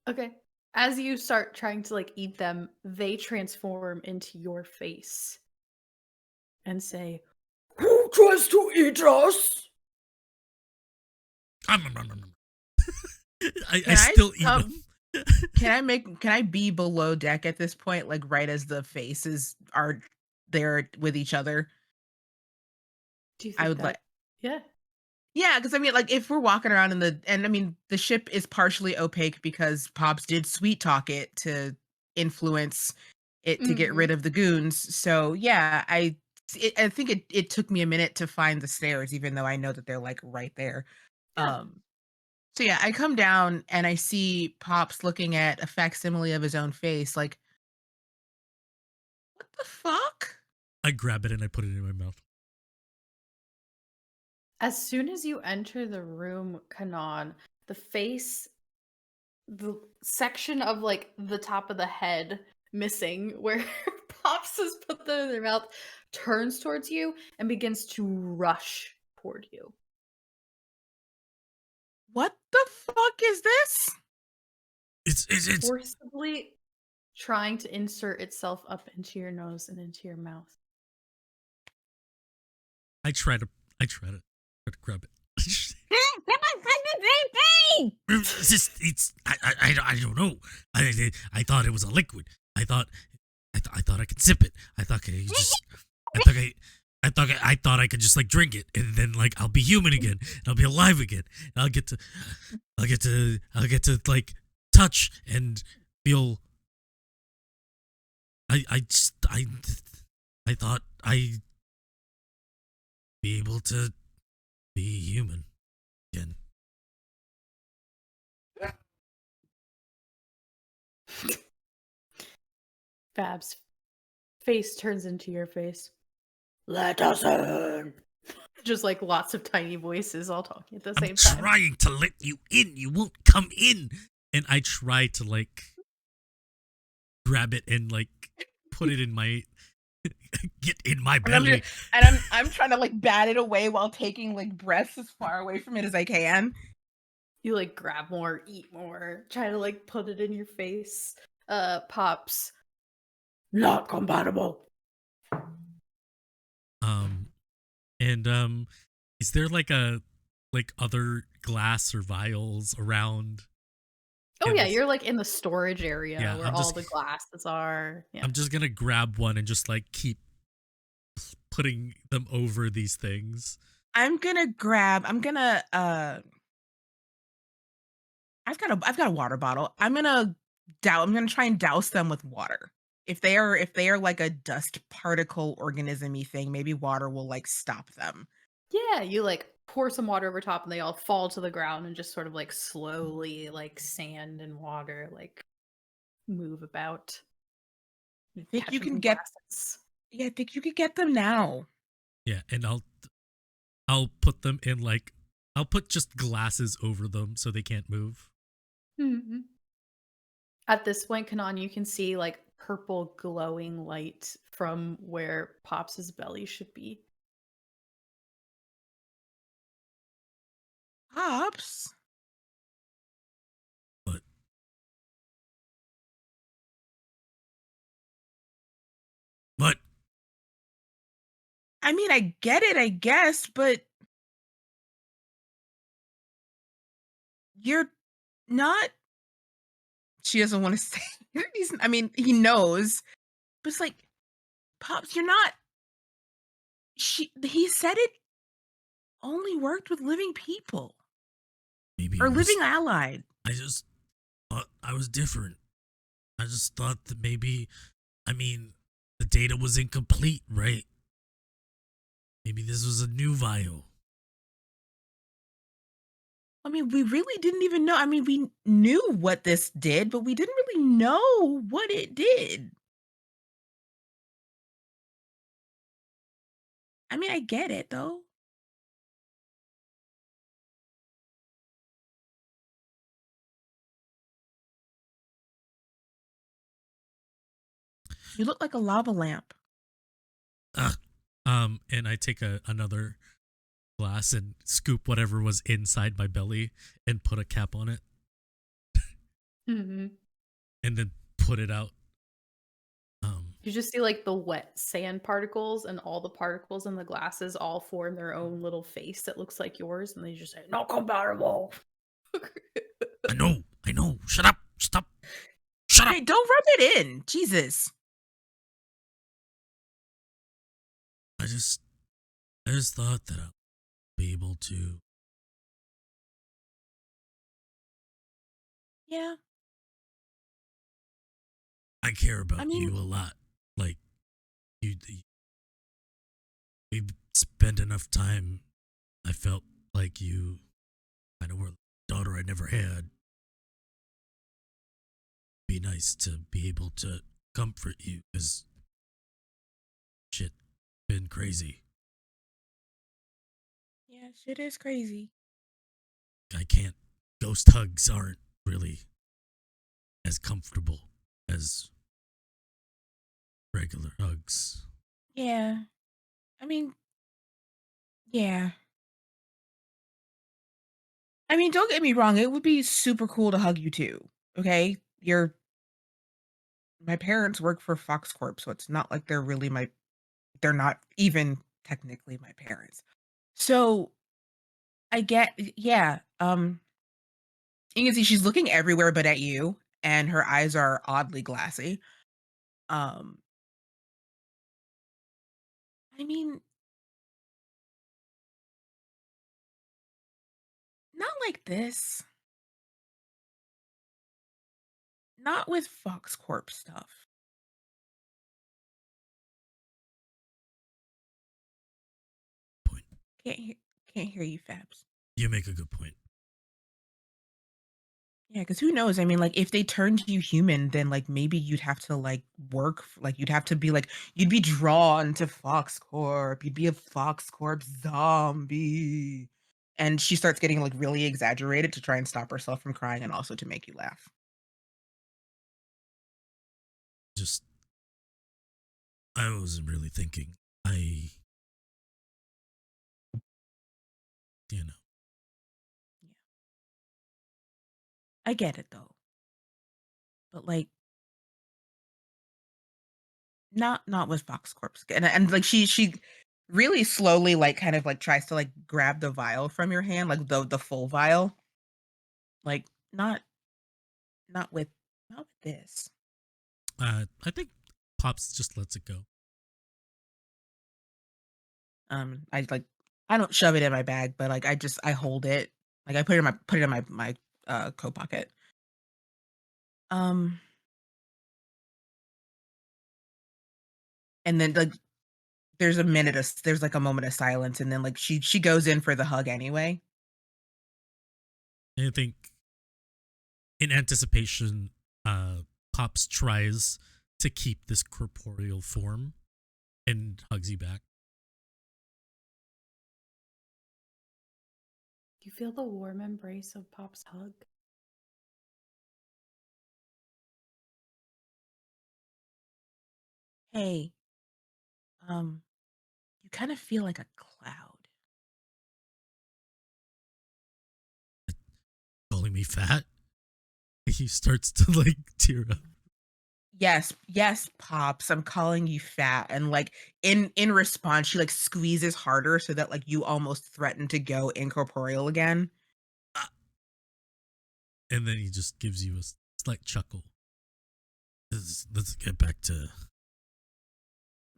Okay. As you start trying to like eat them, they transform into your face and say, "Who tries to eat us?" I still eat them. Can I be below deck at this point, like right as the faces are there with each other? Do you think I would that- like Yeah. because I mean, like if we're walking around the ship is partially opaque because Pops did sweet talk it to influence it to get rid of the goons. So yeah, I think it took me a minute to find the stairs, even though I know that they're like right there. Yeah. So yeah, I come down and I see Pops looking at a facsimile of his own face, like, what the fuck? I grab it and I put it in my mouth. As soon as you enter the room, Kanon, the section of like the top of the head missing where Pops has put them in their mouth turns towards you and begins to rush toward you. What the fuck is this? It's Forcibly trying to insert itself up into your nose and into your mouth. I try to grab it. I don't know. I thought it was a liquid. I thought I could sip it. I thought I thought I could just like drink it and then like I'll be human again. And I'll be alive again. And I'll get to like touch and feel. I thought I'd be able to be human again. Fab's face turns into your face. Let us in. Just like lots of tiny voices all talking at the same I'm time. trying to let you in. You won't come in. And I try to like grab it and like put it in my get in my belly. I'm trying to like bat it away while taking like breaths as far away from it as I can. You like grab more, eat more, try to like put it in your face. Pops. Not compatible. And is there like other glass or vials around? Oh in yeah, this- you're like in the storage area Yeah, where I'm all just- the glasses are. Yeah. I'm just gonna grab one and just like keep putting them over these things. I've got a water bottle. I'm gonna try and douse them with water. If they are like a dust particle organism-y thing, maybe water will like stop them. Yeah, you like pour some water over top and they all fall to the ground and just sort of like slowly like sand and water like move about. I think Catch you them can in get glasses. Yeah, I think you could get them now. Yeah, and I'll put them in like I'll put just glasses over them so they can't move. Mhm. At this point, Kanon, you can see like purple glowing light from where Pops's belly should be. Pops. But I mean, I get it, I guess, but you're not. She doesn't want to say. I mean, he knows, but it's like, Pops, you're not. He said it only worked with living people maybe or it was- living allied. I just thought I was different. I just thought that maybe, I mean, the data was incomplete, right? Maybe this was a new vial. I mean, we really didn't even know. I mean, we knew what this did, but we didn't really know what it did. I mean, I get it though. You look like a lava lamp. And I take another glass and scoop whatever was inside my belly and put a cap on it Mm-hmm. and then put it out. You just see like the wet sand particles and all the particles in the glasses all form their own little face that looks like yours, and they just say, "Not compatible." I know. Shut up. Stop. Shut up. Hey, don't rub it in. Jesus. I just thought that I'll be able to. Yeah. I care about I mean- you a lot. Like, we spent enough time. I felt like you kind of were the daughter I never had. Be nice to be able to comfort you because shit been crazy. Yeah, shit is crazy. I can't. Ghost hugs aren't really as comfortable as regular hugs. Yeah. I mean, yeah. I mean, don't get me wrong. It would be super cool to hug you too. Okay. My parents work for Fox Corp, so it's not like they're not even technically my parents. So I get, yeah. You can see she's looking everywhere but at you, and her eyes are oddly glassy. Um, I mean, like this. Not with Fox Corp stuff. Point. Can't hear you, Fabs. You make a good point. Yeah, because who knows? I mean, like, if they turned you human, then like maybe you'd have to like work, like you'd have to be like you'd be drawn to Fox Corp. You'd be a Fox Corp zombie. And she starts getting like really exaggerated to try and stop herself from crying and also to make you laugh. Just, I wasn't really thinking. You know. I get it though. But like not with Fox Corp. And like she really slowly like kind of like tries to like grab the vial from your hand, like the full vial. Like not with not with this. I think Pops just lets it go. I don't shove it in my bag, but like I hold it. Like I put it in my coat pocket. And then like there's like a moment of silence, and then like she goes in for the hug anyway. And I think in anticipation, Pops tries to keep this corporeal form and hugs you back. You feel the warm embrace of Pop's hug. Hey, you kind of feel like a cloud. Calling me fat? He starts to like tear up. Yes, Pops, I'm calling you fat. And like in response, she like squeezes harder so that like you almost threaten to go incorporeal again. And then he just gives you a slight chuckle. Let's get back to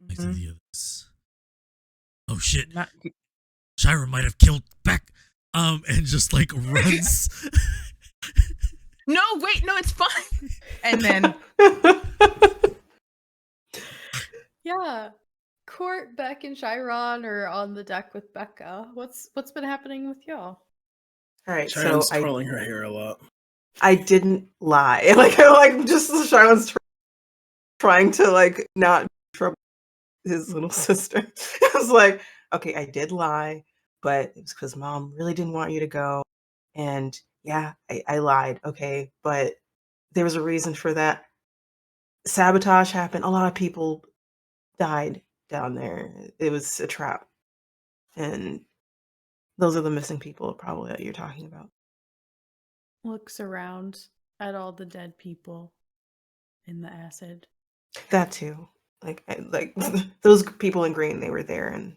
the others. Oh shit. Shira might have killed Beck. And just like runs. No, wait, no, it's fine. And then Yeah. Court, Beck, and Chiron are on the deck with Becca. What's been happening with y'all? All right, Sharon's so twirling her hair a lot. I didn't lie. Like I like just Sharon's trying to like not trouble his little sister. I was like, okay, I did lie, but it was because mom really didn't want you to go. And yeah, I lied. Okay, but there was a reason for that. Sabotage happened. A lot of people died down there. It was a trap. And those are the missing people probably that you're talking about. Looks around at all the dead people in the acid. That too. Like those people in green, they were there. And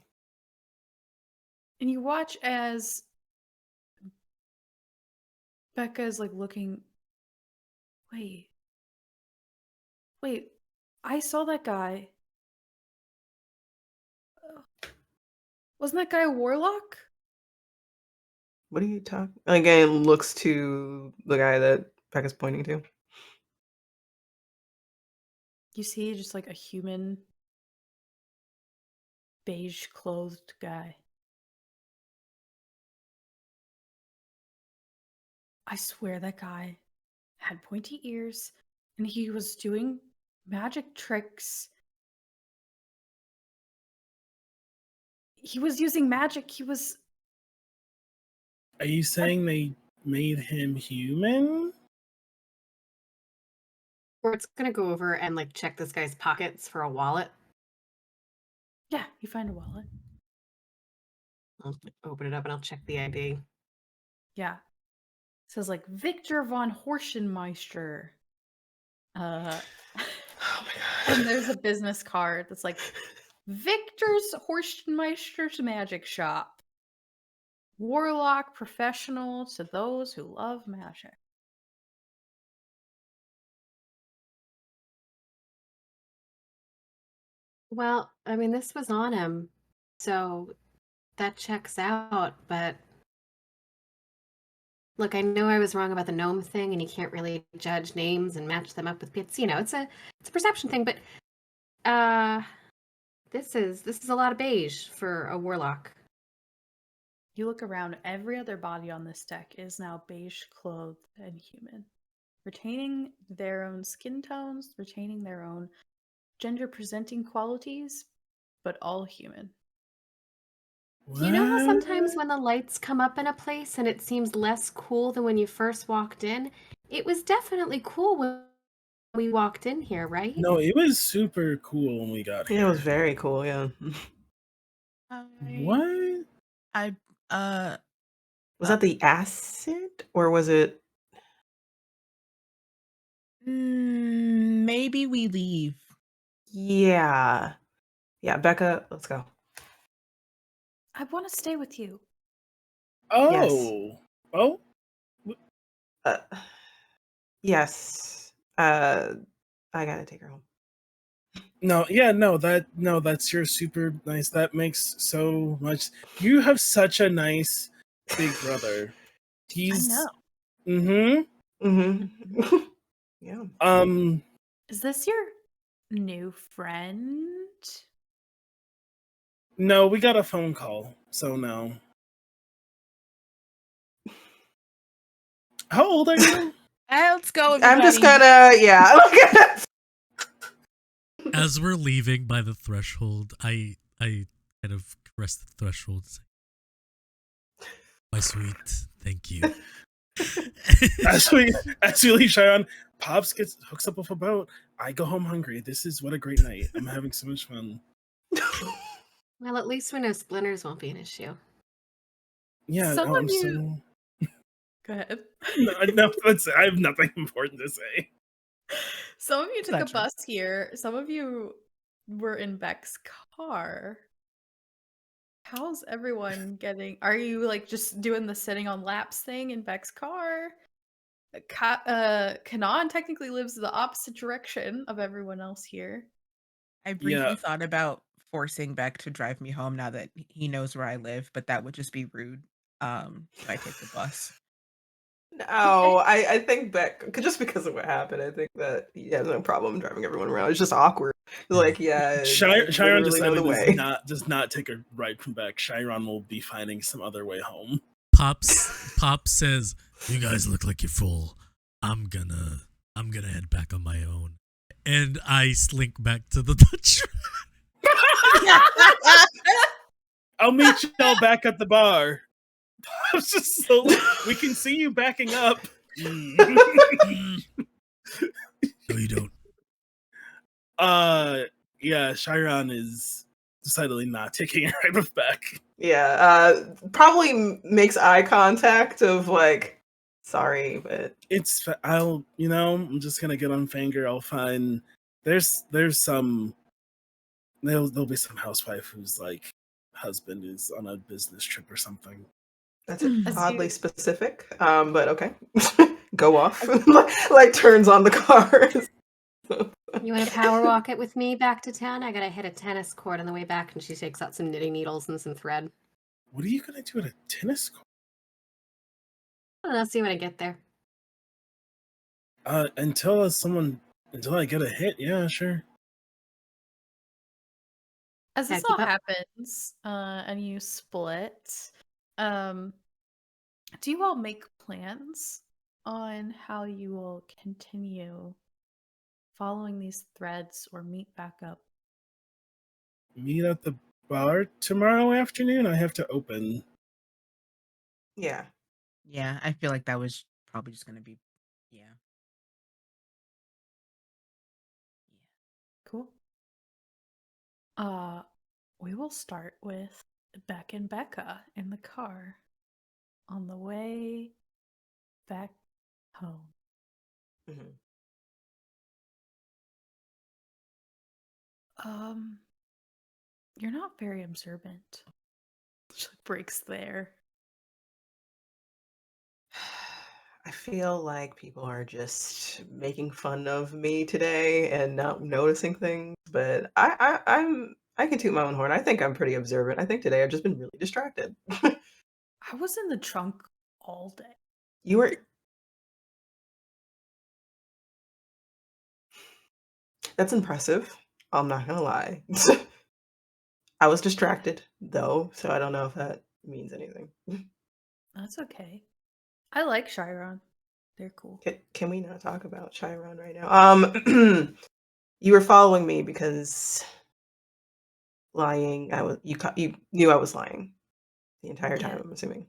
you watch as Becca is like looking. Wait, I saw that guy. Wasn't that guy a warlock? what are you talking? Again, looks to the guy that Becca's pointing to. You see just like a human, beige clothed guy. I swear that guy had pointy ears and he was doing magic tricks. He was using magic. Are you saying they made him human? Court's gonna go over and like check this guy's pockets for a wallet. Yeah, you find a wallet. I'll open it up and I'll check the ID. Yeah. It says like Victor von Horschenmeister. Oh my And god. there's a business card that's like Victor's Horschenmeister's Magic Shop. Warlock professional to those who love magic. Well, I mean, this was on him, so that checks out, but Look, I know I was wrong about the gnome thing, and you can't really judge names and match them up with bits. It's a perception thing, but this is a lot of beige for a warlock. You look around, every other body on this deck is now beige clothed and human, retaining their own skin tones, retaining their own gender presenting qualities, but all human. You know how sometimes What? when the lights come up in a place and it seems less cool than when you first walked in? It was definitely cool when we walked in here, right? No, it was super cool when we got Yeah, it was here. very cool. Yeah. What? I Was that the acid or was it? maybe we leave. Yeah. Yeah, Becca, let's go. I want to stay with you. Oh. Oh? Uh, yes. I gotta take her home. No, yeah, no, that's your super nice. That makes so much. You have such a nice big brother. He's I know. Mm-hmm. Mm-hmm. Yeah. Is this your new friend? No, we got a phone call, so no. How old are you? Let's go, everybody. I'm just gonna, yeah. As we're leaving by the threshold, I kind of caress the threshold and say, "My sweet, thank you." As we leave, Chiron, Pops hooks up with a boat. I go home hungry. This is what a great night. I'm having so much fun. Well, at least we know splinters won't be an issue. Yeah, Some no, of I'm you- so. Go ahead. No, I have nothing important to say. Some of you took a Gotcha. bus here. Some of you were in Beck's car. How's everyone getting? Are you like just doing the sitting on laps thing in Beck's car? Kanon technically lives the opposite direction of everyone else here. I briefly Yeah. thought about forcing Beck to drive me home now that he knows where I live, but that would just be rude. So I take the bus. No, I think Beck, just because of what happened, I think that he has no problem driving everyone around. It's just awkward. Like, yeah, I Chiron literally know the way. does not take a ride from back. Chiron will be finding some other way home. Pops says, "You guys look like you're full. I'm gonna head back on my own." And I slink back to the Dutchman. I'll meet y'all back at the bar. Pops just slowly, we can see you backing up. No, you don't. Yeah, Chiron is decidedly not taking a ride with Beck. Yeah, probably makes eye contact of like, sorry, but I'm just gonna get on Fanger. I'll find there's some there'll be some housewife whose like husband is on a business trip or something. that's As oddly you- specific. But okay, go off. Like turns on the car. You want to power walk it with me back to town? I gotta hit a tennis court on the way back, and she takes out some knitting needles and some thread. What are you gonna do at a tennis court? I don't know, see when I get there. Until I get a hit, yeah, sure. As this Yeah, all keep up. happens, and you split, do you all make plans on how you will continue following these threads or meet back up? Meet at the bar tomorrow afternoon. I have to open. Yeah. Yeah, I feel like that was probably just gonna be, yeah. Cool. We will start with Beck and Becca in the car on the way back home. Mhm. You're not very observant. She breaks there. I feel like people are just making fun of me today and not noticing things, but I can toot my own horn. I think I'm pretty observant. I think today I've just been really distracted. I was in the trunk all day. You were. That's impressive. I'm not gonna lie. I was distracted though, so I don't know if that means anything. That's okay. I like Chiron. They're cool. Can we not talk about Chiron right now? You were following me because lying. You knew I was lying the entire time. Yeah. I'm assuming.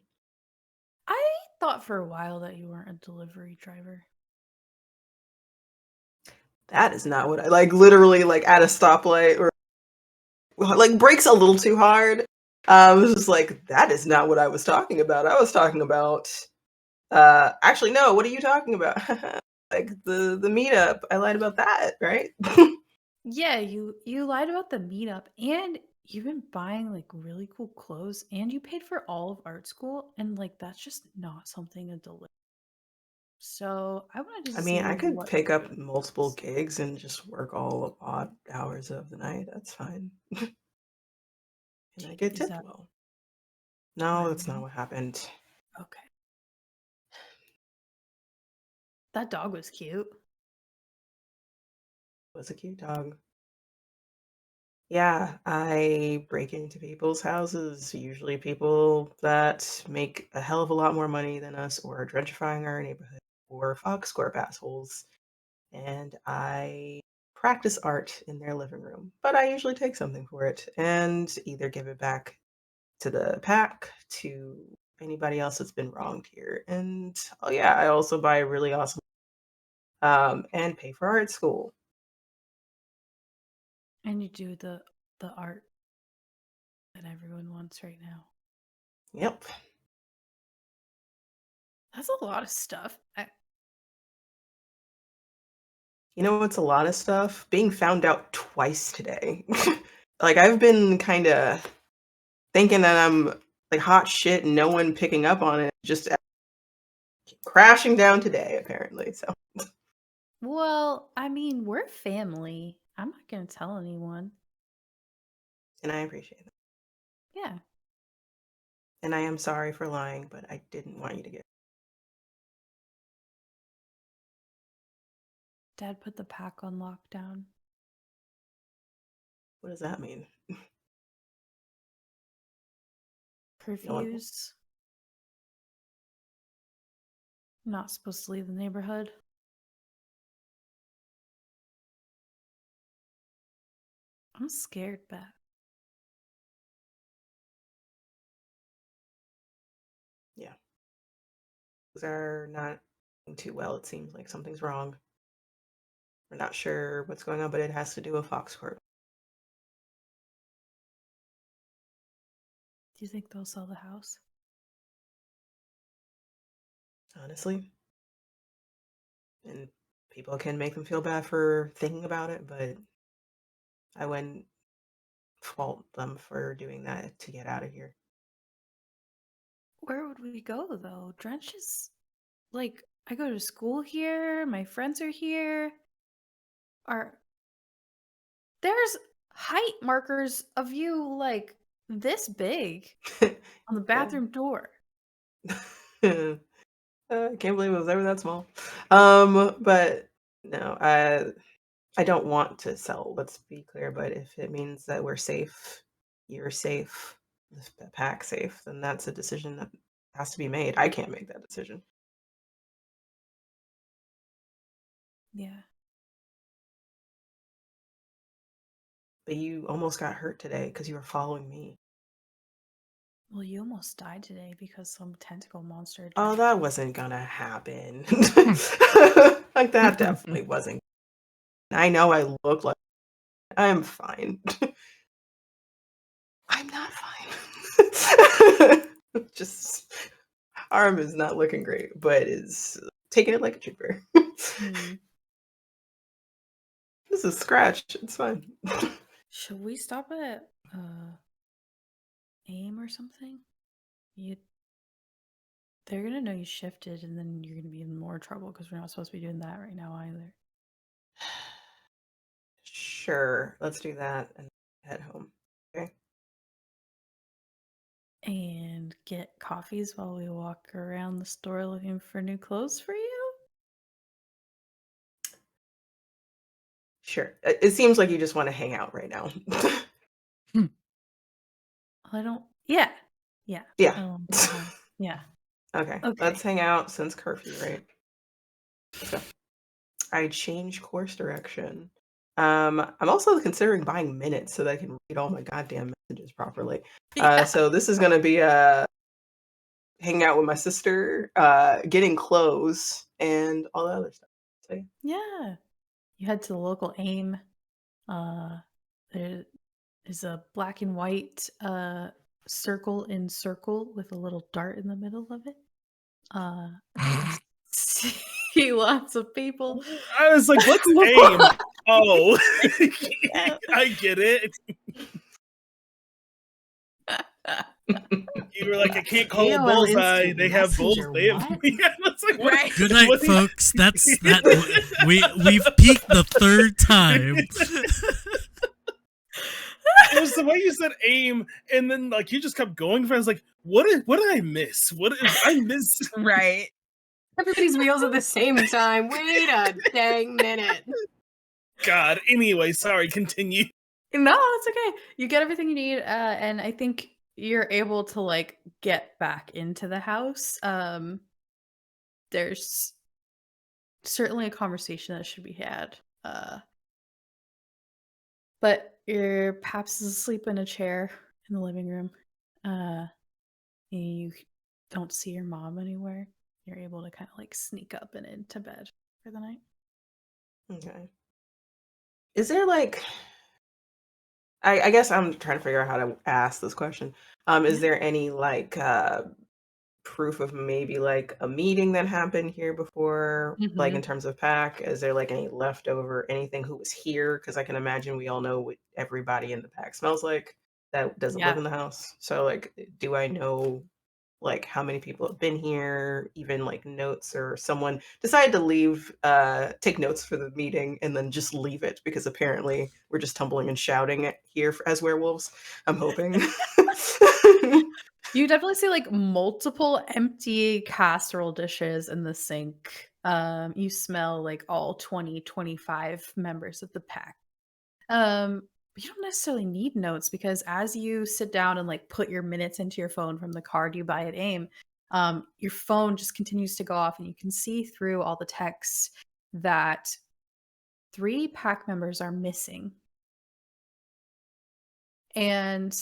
I thought for a while that you weren't a delivery driver. That is not what I like. Literally, like at a stoplight or like brakes a little too hard. I was just like, that is not what I was talking about. I was talking about. Actually, no. What are you talking about? Like the meetup. I lied about that, right? Yeah, you lied about the meetup, and you've been buying like really cool clothes, and you paid for all of art school, and like that's just not something to deliver. So I wanted to I see mean, I could what pick up it multiple was. gigs and just work all odd hours of the night. That's fine. And I get Is tipped that well. what No, I that's not want? what happened. Okay. That dog was cute. It was a cute dog. Yeah, I break into people's houses, usually people that make a hell of a lot more money than us or are gentrifying our neighborhood or Fox Corp assholes. And I practice art in their living room, but I usually take something for it and either give it back to the pack, to anybody else that's been wronged here. And oh yeah, I also buy really awesome and pay for art school. And you do the art that everyone wants right now. Yep. That's a lot of stuff. You know what's a lot of stuff? Being found out twice today. Like I've been kind of thinking that I'm like hot shit and no one picking up on it, just crashing down today apparently. So, Well, I mean, we're family. I'm not gonna tell anyone. and I appreciate that. Yeah. And I am sorry for lying, but I didn't want you to get. Dad put the pack on lockdown. What does that mean? No one. Curfews. Not supposed to leave the neighborhood. I'm scared, Beth. Yeah. Things are not going too well. It seems like something's wrong. We're not sure what's going on, but it has to do with Fox Corp. Do you think they'll sell the house? Honestly. And people can make them feel bad for thinking about it, but I wouldn't fault them for doing that to get out of here. Where would we go though? Drench is like I go to school here, my friends are here. There's height markers of you like this big on the Yeah. bathroom door. I can't believe it was ever that small. But no, I don't want to sell, let's be clear, but if it means that we're safe, you're safe, the pack safe, then that's a decision that has to be made. I can't make that decision. Yeah. But you almost got hurt today because you were following me. Well, you almost died today because some tentacle monster. Oh, attacked that you. wasn't gonna happen. Like that definitely wasn't. I know I look like I'm fine. I'm not fine. Just arm is not looking great, but is taking it like a trooper. Hmm. This is scratch. It's fine. Should we stop at aim or something? They're gonna know you shifted, and then you're gonna be in more trouble because we're not supposed to be doing that right now either. Sure, let's do that and head home. Okay. And get coffees while we walk around the store looking for new clothes for you? Sure. It seems like you just want to hang out right now. I don't. Yeah. Yeah. Yeah. I don't know how. Yeah. Okay. Okay. Let's hang out since curfew, right? So I change course direction. I'm also considering buying minutes so that I can read all my goddamn messages properly. Yeah. So this is gonna be hanging out with my sister, getting clothes, and all the other stuff. So yeah. Yeah. You head to the local AIM. There is a black and white circle in circle with a little dart in the middle of it. See lots of people. I was like, what's aim? Oh, Yeah. I get it. You were like, I can't call a AOL bullseye. Instant They have bulls. Messenger, They have. what? Yeah, that's like, what? Right. Good night, What is- folks. That's that. We've peaked the third time. It was the way you said aim, and then like you just kept going for it. I was like, what did I miss? What did I miss? Right. Everybody's wheels at the same time. Wait a dang minute. God. Anyway, sorry. Continue. No, it's okay. You get everything you need, and I think you're able to like get back into the house. There's certainly a conversation that should be had. But your Paps is asleep in a chair in the living room. You don't see your mom anywhere. You're able to kind of like sneak up and into bed for the night. Okay. Is there like I guess I'm trying to figure out how to ask this question. Is Yeah. there any like proof of maybe like a meeting that happened here before, like in terms of pack? Is there like any leftover anything who was here? Because I can imagine we all know what everybody in the pack smells like that doesn't live Yeah. in the house. So like, do I know like how many people have been here, even like notes, or someone decided to leave, take notes for the meeting and then just leave it because apparently we're just tumbling and shouting here as werewolves. I'm hoping. You definitely see like multiple empty casserole dishes in the sink. You smell like all 20, 25 members of the pack. But you don't necessarily need notes because as you sit down and like put your minutes into your phone from the card you buy at AIM, your phone just continues to go off and you can see through all the texts that 3 pack members are missing. And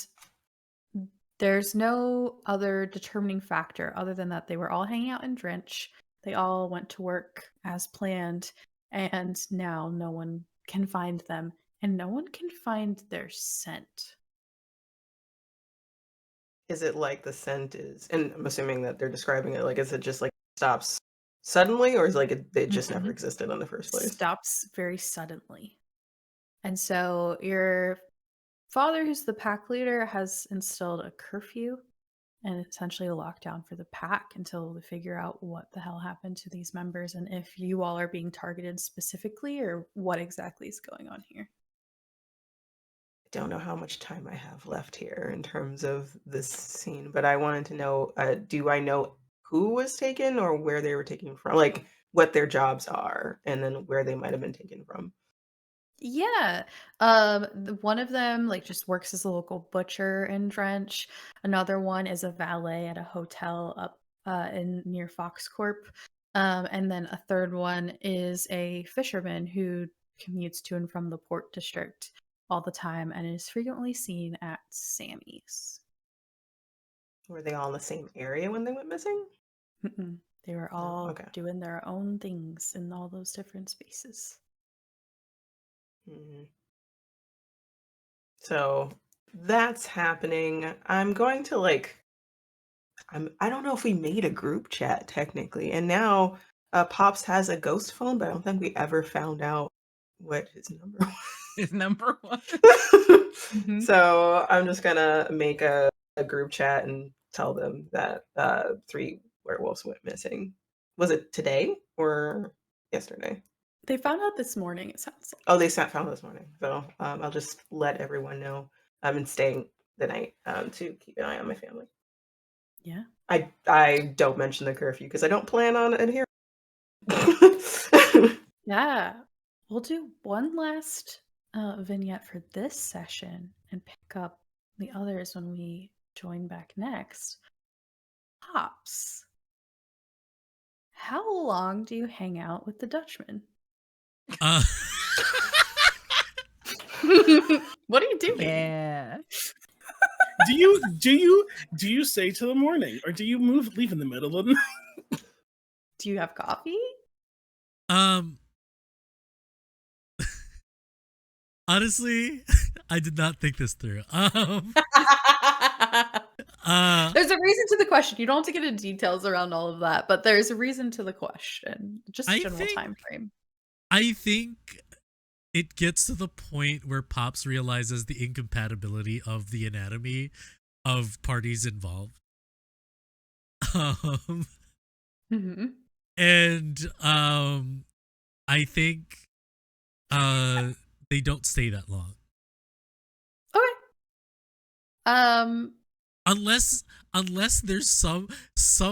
there's no other determining factor other than that they were all hanging out in Drench. They all went to work as planned, and now no one can find them, and no one can find their scent. Is it like the scent is, and I'm assuming that they're describing it like, is it just like stops suddenly, or is like it just never existed in the first place? Stops very suddenly. And so your father, who's the pack leader, has instilled a curfew and essentially a lockdown for the pack until we figure out what the hell happened to these members and if you all are being targeted specifically or what exactly is going on here. I don't know how much time I have left here in terms of this scene, but I wanted to know, do I know who was taken or where they were taken from? Like what their jobs are and then where they might have been taken from. Yeah. One of them like just works as a local butcher in Drench. Another one is a valet at a hotel up in near Fox Corp. And then a third one is a fisherman who commutes to and from the port district all the time and is frequently seen at Sammy's. Were they all in the same area when they went missing? Mm-mm. They were all okay. doing their own things in all those different spaces. So that's happening. I'm going to like, I don't know if we made a group chat technically, and now Pops has a ghost phone, but I don't think we ever found out what his number was. Is number 1. So I'm just gonna make a group chat and tell them that 3 werewolves went missing. Was it today or yesterday? They found out this morning, it sounds like. Oh, they found this morning. So I'll just let everyone know I'm staying the night to keep an eye on my family. Yeah. I don't mention the curfew because I don't plan on adhering. Yeah. We'll do one last vignette for this session and pick up the others when we join back next. Pops, how long do you hang out with the Dutchman? Uh, What are you doing? Yeah. Do you stay till the morning, or do you leave in the middle of the night? Do you have coffee? Honestly, I did not think this through. There's a reason to the question. You don't have to get into details around all of that, but there's a reason to the question. Just I general think- time frame. I think it gets to the point where Pops realizes the incompatibility of the anatomy of parties involved. Mm-hmm. And I think they don't stay that long. Okay. Unless there's some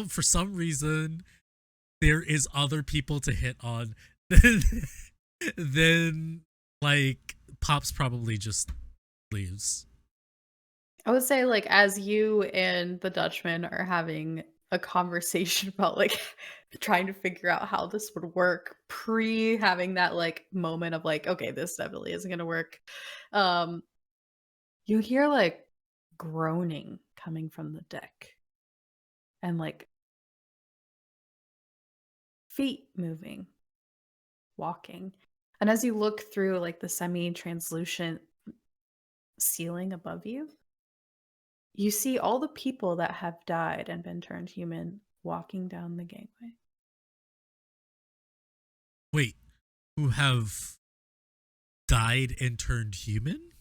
for some reason there is other people to hit on, then like Pops probably just leaves. I would say, like, as you and the Dutchman are having a conversation about like trying to figure out how this would work, pre having that like moment of like, okay, this definitely isn't gonna work. You hear like groaning coming from the deck. And like feet moving, walking. And as you look through like the semi-translucent ceiling above you, you see all the people that have died and been turned human walking down the gangway. Wait, who have died and turned human?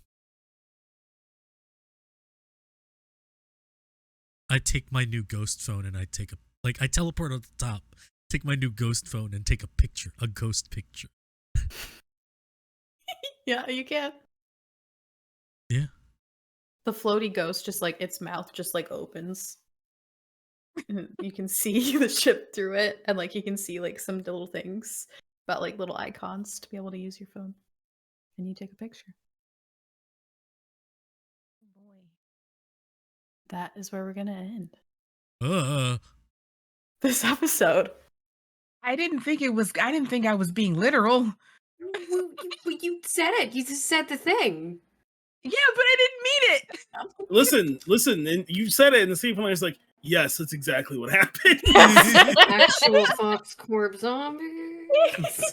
I take my new ghost phone and I teleport on the top, take my new ghost phone and take a ghost picture. Yeah, you can. Yeah. The floaty ghost just like its mouth just like opens. And you can see the ship through it, and like you can see like some little things about like little icons to be able to use your phone. And you take a picture. That is where we're gonna end this episode. I didn't think I was being literal. You said it. You just said the thing. Yeah, but I didn't mean it. Listen, and you said it, and the Steve Player's like, yes, that's exactly what happened. Actual Fox Corp zombies.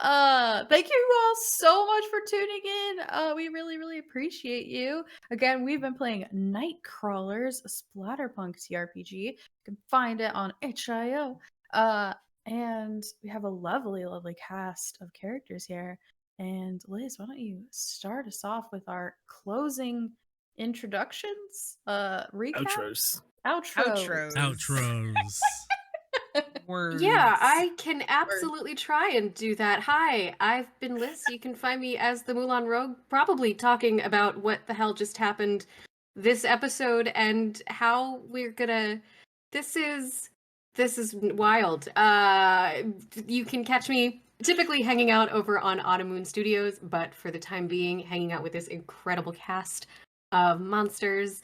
Thank you all so much for tuning in. We really appreciate you. Again, we've been playing Nightcrawlers, a splatterpunk CRPG. You can find it on itch.io. And we have a lovely cast of characters here. And Liz, why don't you start us off with our closing introductions? Recap? Outros. Words. Yeah, I can absolutely try and do that. Hi, I've been Liz. You can find me as the Themoulinrogue, probably talking about what the hell just happened this episode and how we're gonna. This is wild. You can catch me typically hanging out over on Autumn Moon Studios, but for the time being, hanging out with this incredible cast of monsters.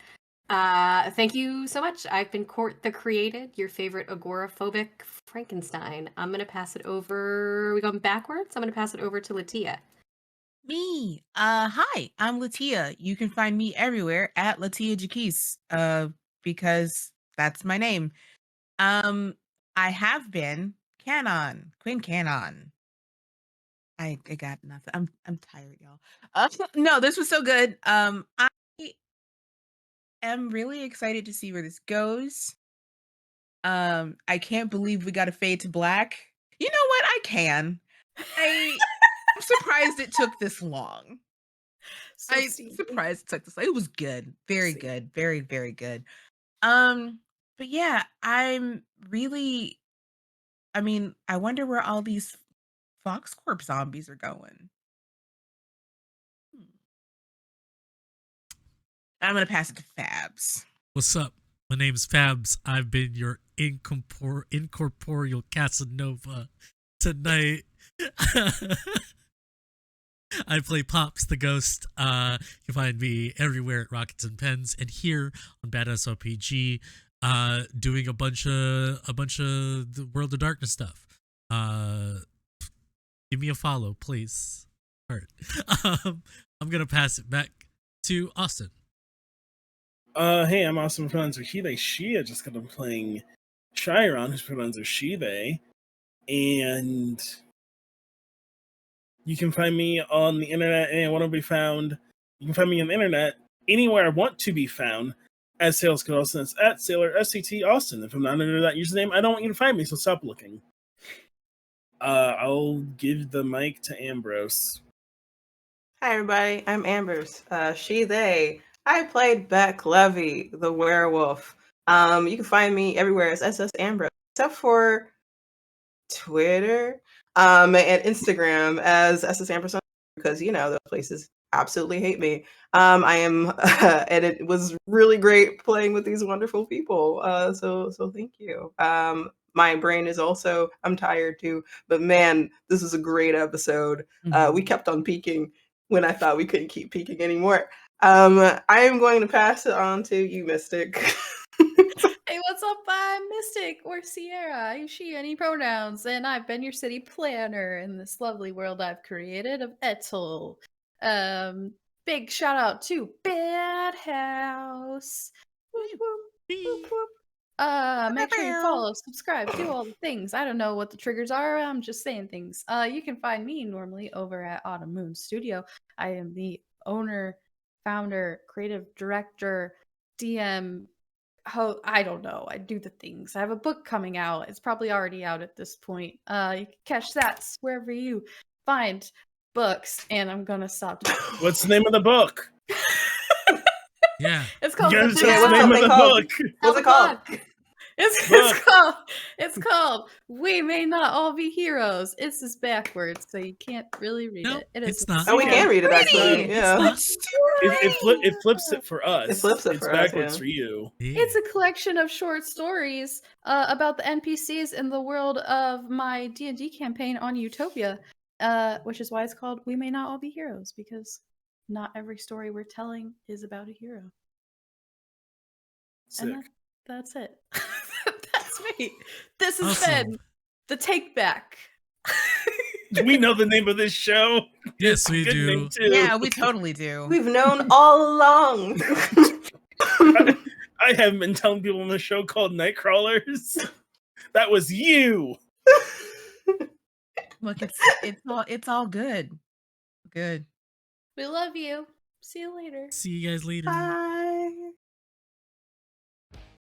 Thank you so much. I've been Court the Created, your favorite agoraphobic Frankenstein. I'm gonna pass it over. We going backwards? I'm gonna pass it over to LaTia. Me. Hi, I'm LaTia. You can find me everywhere at LaTia Jaquise, because that's my name. I have been Kanon, Queen Kanon. I got nothing. I'm tired, y'all. No, this was so good. I am really excited to see where this goes. I can't believe we got a fade to black. You know what? I can. I'm surprised it took this long. I'm surprised it took this long. It was good. Very good. Very, very good. But yeah, I wonder where all these Fox Corp zombies are going. I'm gonna pass it to Fabs. What's up? My name's Fabs. I've been your incorporeal Casanova. Tonight, I play Pops the Ghost. You can find me everywhere at Rockets and Pens, and here on Badass RPG, doing a bunch of the World of Darkness stuff. Give me a follow, please. All right. I'm gonna pass it back to Austin. Hey, I'm Austin. Pronouns are he, they, she. I just got done playing Chiron, whose pronouns are she, they. And you can find me on the internet and I want to be found. You can find me on the internet anywhere I want to be found as Sales Code Austin. It's at Sailor SCT Austin. If I'm not under that username, I don't want you to find me, so stop looking. I'll give the mic to Ambrose. Hi, everybody. I'm Ambrose. She, they. I played Beck Levy, the werewolf. You can find me everywhere as SS Ambrose, except for Twitter and Instagram as SS Ambrose, because, you know, those places absolutely hate me. I am, and it was really great playing with these wonderful people. So thank you. My brain is also, I'm tired too, but man, this is a great episode. We kept on peaking when I thought we couldn't keep peaking anymore. I am going to pass it on to you, Mystic. Hey, what's up? I'm Mystic or Sierra. You, she, any pronouns, and I've been your city planner in this lovely world I've created of Etel. Big shout out to Bad House. Whoop, whoop, whoop, whoop. Make sure you follow, subscribe, do all the things. I don't know what the triggers are. I'm just saying things. You can find me normally over at Autumn Moon Studio. I am the owner, founder, creative director, DM. I don't know. I do the things. I have a book coming out. It's probably already out at this point. You can catch that wherever you find books. And I'm gonna stop talking. What's the name of the book? Yeah. It's called. What's Yeah, the what's name of something the called? book? What's it called? It's called We May Not All Be Heroes. It's just backwards, so you can't really read No, it. It is it's not. Oh, we can read it pretty. actually. Yeah. It flips it for us. It flips it it's for us, backwards yeah. for you. It's a collection of short stories about the NPCs in the world of my D&D campaign on Utopia, which is why it's called We May Not All Be Heroes, because not every story we're telling is about a hero. Sick. And that's it. That's me. This has Awesome. been the Take Back. We know the name of this show. Yes, we Good do. name, too. Yeah, we totally do. We've known all along. I haven't been telling people on the show called Nightcrawlers. That was you. Look, it's all good. Good. We love you. See you later. See you guys later. Bye.